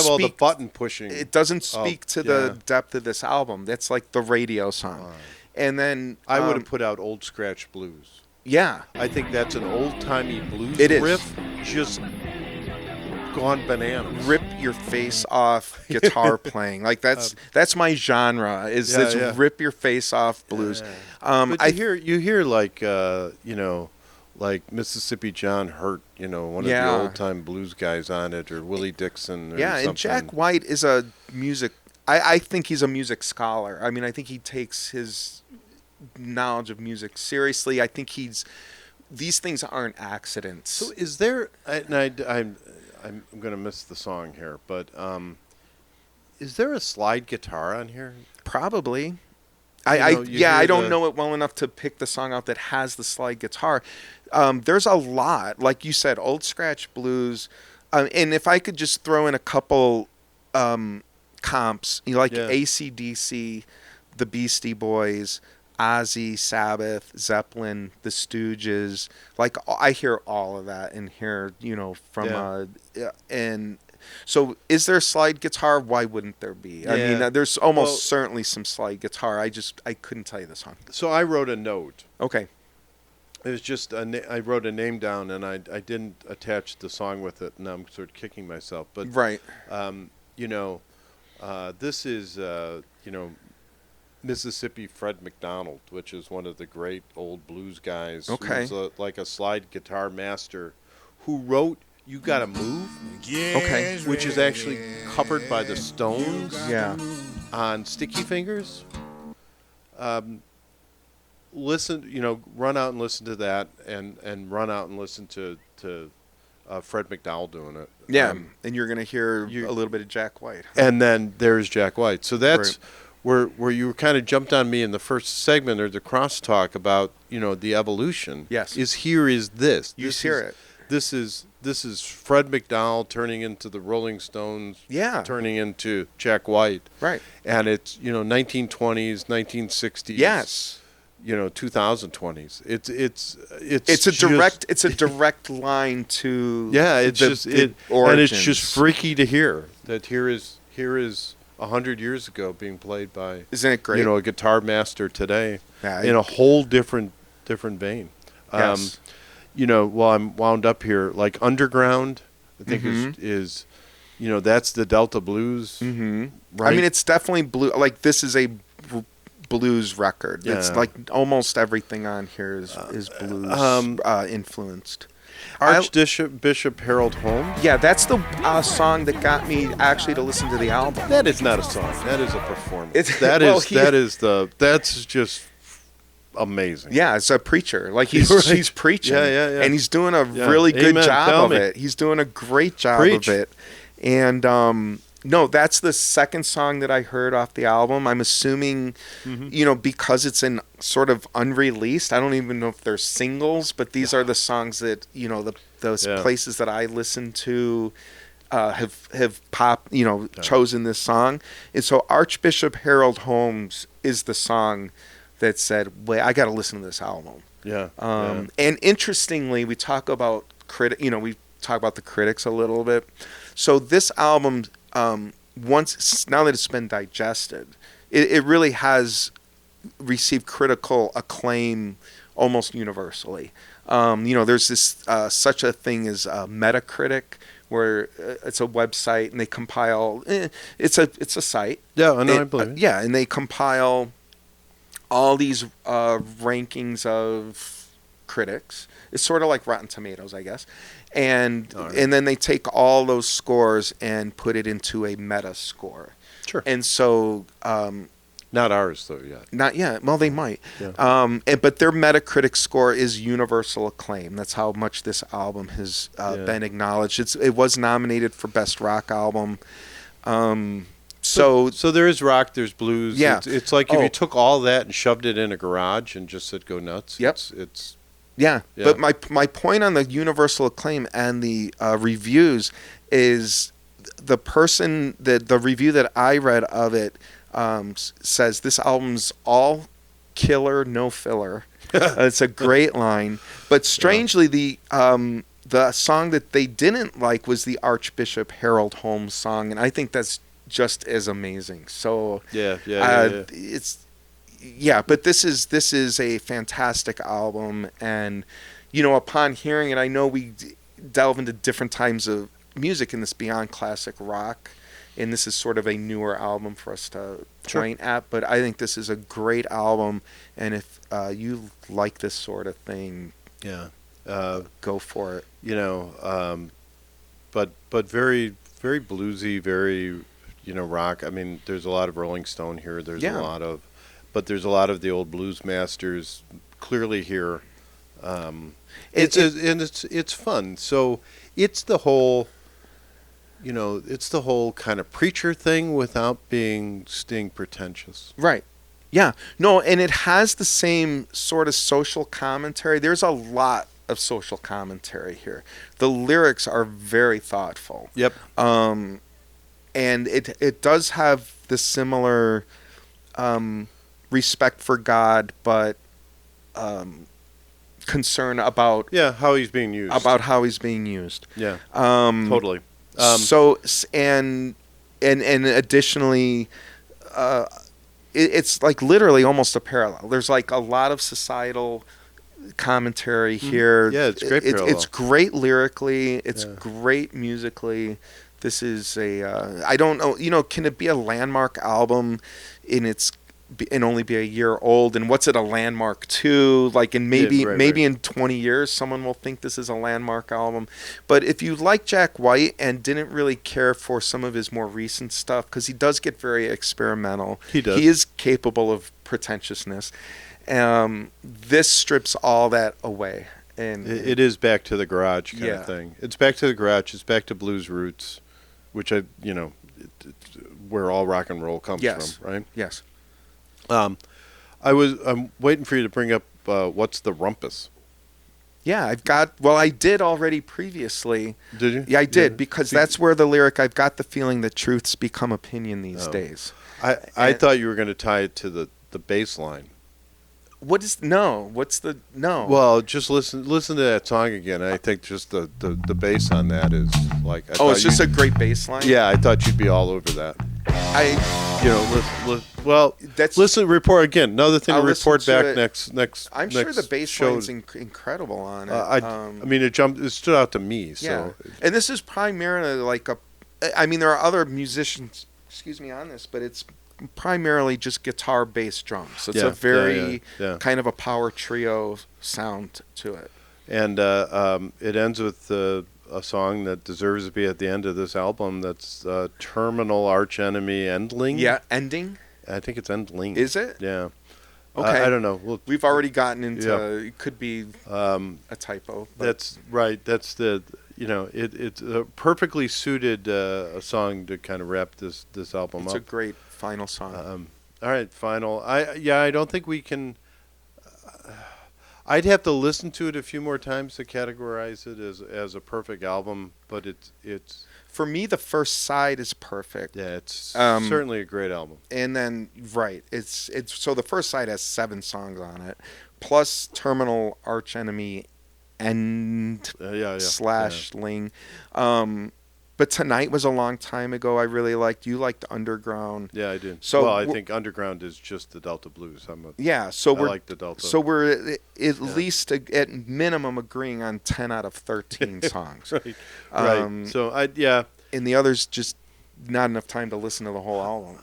all the button pushing. It doesn't speak to the depth of this album. That's like the radio song. And then I would have put out Old Scratch Blues. Yeah. I think that's an old-timey blues It riff, just gone bananas. Rip your face off guitar playing. Like that's my genre. Is rip your face off blues. But you hear like like Mississippi John Hurt, one of the old-time blues guys on it, or Willie Dixon. Or something. And Jack White is a music. I think he's a music scholar. I mean, I think he takes his knowledge of music seriously. I think these things aren't accidents. So is there? I'm going to miss the song here, but is there a slide guitar on here? Probably. I don't know it well enough to pick the song out that has the slide guitar. There's a lot, like you said, Old Scratch Blues, and if I could just throw in a couple comps, AC/DC, the Beastie Boys, Ozzy, Sabbath, Zeppelin, the Stooges. Like I hear all of that in here, and. So is there slide guitar? Why wouldn't there be? I mean, there's almost certainly some slide guitar. I couldn't tell you the song. So I wrote a note. Okay. It was just I wrote a name down, and I didn't attach the song with it, and I'm sort of kicking myself. But right. This is Mississippi Fred McDonald, which is one of the great old blues guys. Okay. Who's like a slide guitar master, who wrote "You Gotta Move," okay, which is actually covered by the Stones. Yeah. On Sticky Fingers. Listen, run out and listen to that, and run out and listen to Fred McDowell doing it. Yeah, and you're gonna hear a little bit of Jack White. And then there's Jack White. So that's where you kind of jumped on me in the first segment, or the crosstalk about the evolution. Yes. Is this? You hear it. This is Fred McDowell turning into the Rolling Stones. Yeah. Turning into Jack White. Right. And it's 1920s, 1960s. Yes. 2020s. It's a direct line to origins. And it's just freaky to hear that here is 100 years ago being played by, isn't it great? A guitar master today, yeah, in a whole different vein. Yes. While I'm wound up here, like Underground, I think is that's the Delta blues. Mm-hmm. Right? I mean, it's definitely blue. Like this is a blues record. Yeah. It's like almost everything on here is blues influenced. Archbishop Harold Holmes. Yeah, that's the song that got me actually to listen to the album. That is not a song. That is a performance. That's just amazing. Yeah, it's a preacher. Like he's preaching. Yeah. And he's doing a really good job of it. He's doing a great job of it. And No, that's the second song that I heard off the album. I'm assuming, because it's in sort of unreleased. I don't even know if they're singles, but these are the songs that those places that I listen to have chosen this song. And so Archbishop Harold Holmes is the song that said, "Wait, I got to listen to this album." Yeah. And interestingly, we talk about we talk about the critics a little bit. So this album, now that it's been digested, it really has received critical acclaim almost universally. There's this such a thing as Metacritic, where it's a website and they compile. It's a site. Yeah, I know. I believe it. Yeah, and they compile all these rankings of critics. It's sort of like Rotten Tomatoes, I guess. And then they take all those scores and put it into a meta score. Sure. And so not ours though yet. not yet. Well, they might. Yeah. But their Metacritic score is universal acclaim. That's how much this album has been acknowledged. It was nominated for Best Rock Album. So there is rock, there's blues. Yeah. It's like if you took all that and shoved it in a garage and just said go nuts. Yep. It's Yeah, but my point on the universal acclaim and the reviews is the person that the review that I read of it says this album's all killer, no filler. It's a great line, but strangely the song that they didn't like was the Archbishop Harold Holmes song, and I think that's just as amazing. So it's. Yeah, but this is a fantastic album, and upon hearing it, I know we delve into different types of music in this beyond classic rock, and this is sort of a newer album for us to point at. But I think this is a great album, and if you like this sort of thing, go for it. But very very bluesy, very rock. I mean, there's a lot of Rolling Stone here. There's But there's a lot of the old blues masters clearly here. It's fun. So it's the whole, kind of preacher thing without being pretentious. Right. Yeah. No, and it has the same sort of social commentary. There's a lot of social commentary here. The lyrics are very thoughtful. Yep. And it does have the similar respect for God, but concern about how he's being used. Yeah, totally. And additionally, it's like literally almost a parallel. There's like a lot of societal commentary here. Yeah, it's great. It's great lyrically. It's great musically. This is I don't know. Can it be a landmark album and only be a year old, and what's it a landmark to? Like, and maybe in 20 years someone will think this is a landmark album. But if you like Jack White and didn't really care for some of his more recent stuff, because he does get very experimental, he is capable of pretentiousness. This strips all that away, and it is back to the garage kind of thing. It's back to the garage. It's back to blues roots, which where all rock and roll comes from, right? Yes. I'm waiting for you to bring up what's the rumpus. Yeah, I did already previously. Did you? Yeah, I did, because that's where the lyric, I've got the feeling that truths become opinion these days. I thought you were going to tie it to the bass line. What's the Well, just listen to that song again. I think just the bass on that is like. It's just a great bass line? Yeah, I thought you'd be all over that. Listen, report again. Another thing to report back next. I'm sure the bass line's incredible on it. I mean, it stood out to me. So. Yeah, and this is primarily like there are other musicians, on this, but it's primarily just guitar, bass, drums. So it's a very kind of a power trio sound to it. And it ends with a song that deserves to be at the end of this album. That's Terminal Archenemy Endling. Yeah, Ending? I think it's Endling. Is it? Yeah. Okay. I don't know. We've already gotten into it could be a typo. That's right. That's it's a perfectly suited a song to kind of wrap this album It's up. a great final song. All right, final. I don't think we can. I'd have to listen to it a few more times to categorize it as a perfect album, but it's For me, the first side is perfect. yeah, it's certainly a great album. And then it's so the first side has 7 songs on it, plus Terminal, Arch Enemy, End / Ling. But Tonight was a long time ago. I really liked. You liked Underground. Yeah, I did. So well, I think Underground is just the Delta Blues. I like the Delta. So we're at least at minimum agreeing on 10 out of 13 songs. Right. Right. So and the others just not enough time to listen to the whole album.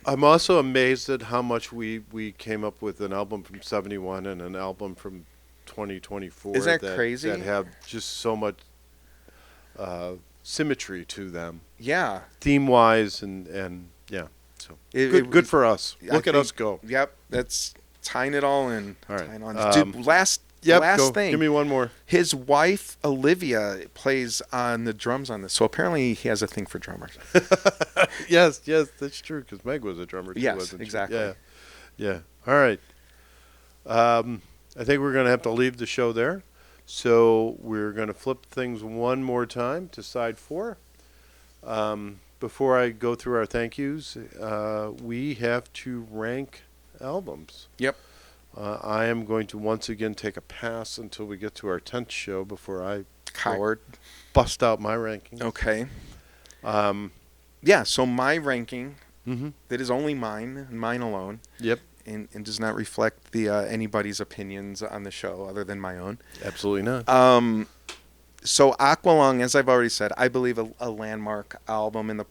I'm also amazed at how much we came up with an album from '71 and an album from 2024. Is that crazy? That have just so much symmetry to them. Yeah. Theme-wise and yeah. So good for us. Look at us go. Yep. That's tying it all in. All right. Dude, last thing. Give me one more. His wife, Olivia, plays on the drums on this. So apparently he has a thing for drummers. Yes, that's true, because Meg was a drummer too, Yes, wasn't she? exactly. Yeah. All right. I think we're going to have to leave the show there. So we're going to flip things one more time to side 4. Before I go through our thank yous, we have to rank albums. Yep. I am going to once again take a pass until we get to our 10th show before I Coward. bust out my rankings. Okay. So my ranking, that is only mine and mine alone. Yep. And does not reflect the anybody's opinions on the show other than my own. Absolutely not. So Aqualung, as I've already said, I believe a landmark album in the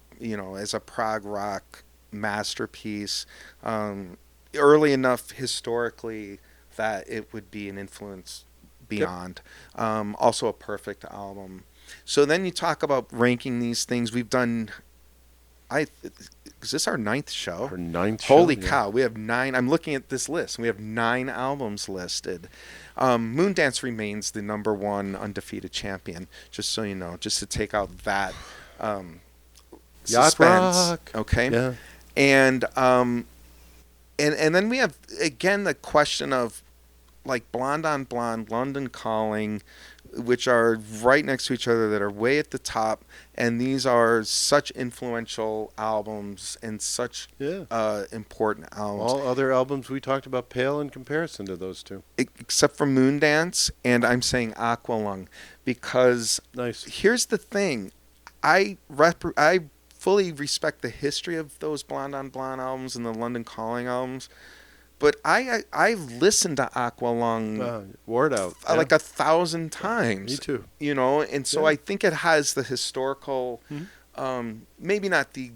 as a prog rock masterpiece. Early enough historically that it would be an influence beyond. Yep. Also a perfect album. So then you talk about ranking these things. We've done. Is this our 9th show? Our 9th show. Holy yeah. cow! We have 9. I'm looking at this list. We have 9 albums listed. Moondance remains the number 1 undefeated champion. Just so you know, just to take out that suspense. Rock. Okay. Yeah. And then we have again the question of like Blonde on Blonde, London Calling, which are right next to each other, that are way at the top, and these are such influential albums and such important albums. All other albums we talked about pale in comparison to those two. Except for Moondance, and I'm saying Aqualung, because here's the thing. I fully respect the history of those Blonde on Blonde albums and the London Calling albums, but I've listened to Aqualung wore it out like 1,000 times. Me too. And so I think it has the historical, maybe not the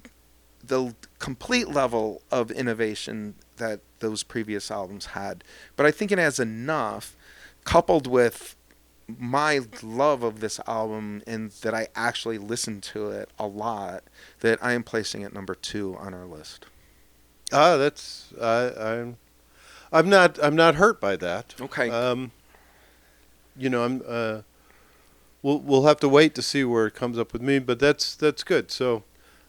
complete level of innovation that those previous albums had, but I think it has enough, coupled with my love of this album and that I actually listen to it a lot, that I am placing it number 2 on our list. I'm not hurt by that. Okay. We'll have to wait to see where it comes up with me, but that's good. So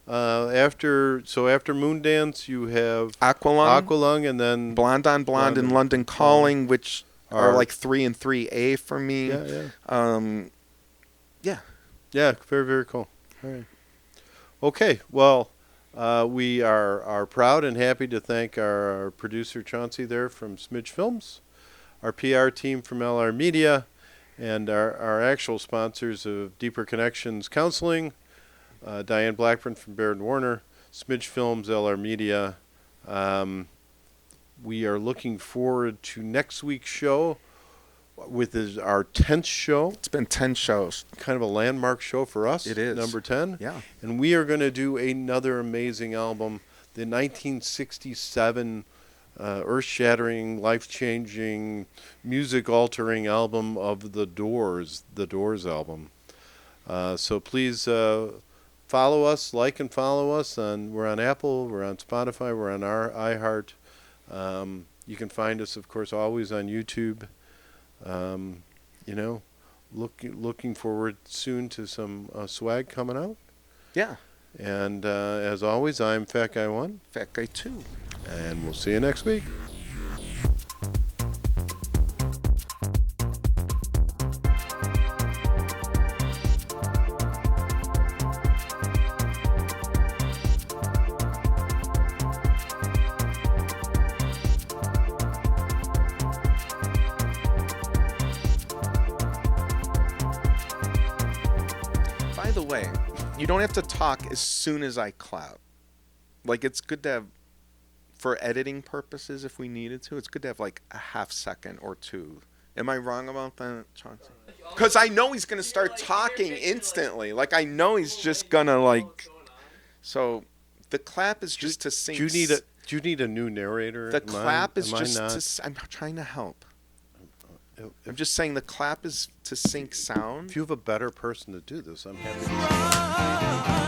after Moondance, you have Aqualung, and then Blonde on Blonde and London Calling, which are like 3 and 3A for me. Yeah, very, very cool. All right. Okay, well, we are proud and happy to thank our producer Chauncey there from Smidge Films, our PR team from LR Media, and our actual sponsors of Deeper Connections Counseling, Diane Blackburn from Baird & Warner, Smidge Films, LR Media. We are looking forward to next week's show, with our 10th show. It's been 10 shows. Kind of a landmark show for us. It is. Number 10. Yeah. And we are going to do another amazing album, the 1967 earth-shattering, life-changing, music-altering album of The Doors album. So please follow us, like and follow us. We're on Apple, we're on Spotify, we're on our iHeart. You can find us, of course, always on YouTube. looking forward soon to some swag coming out. Yeah. And as always, I'm Fat Guy 1. Fat Guy 2. And we'll see you next week. By the way, you don't have to talk as soon as I clap. Like, it's good to have, for editing purposes, if we needed to, it's good to have like a half second or two. Am I wrong about that, Chauncey? Because I know he's going to start talking instantly. Like, I know he's just going to, like... So, the clap is just to sync... Do you need a new narrator? The clap is just to... I'm trying to help. I'm just saying the clap is to sync sound. If you have a better person to do this, I'm happy to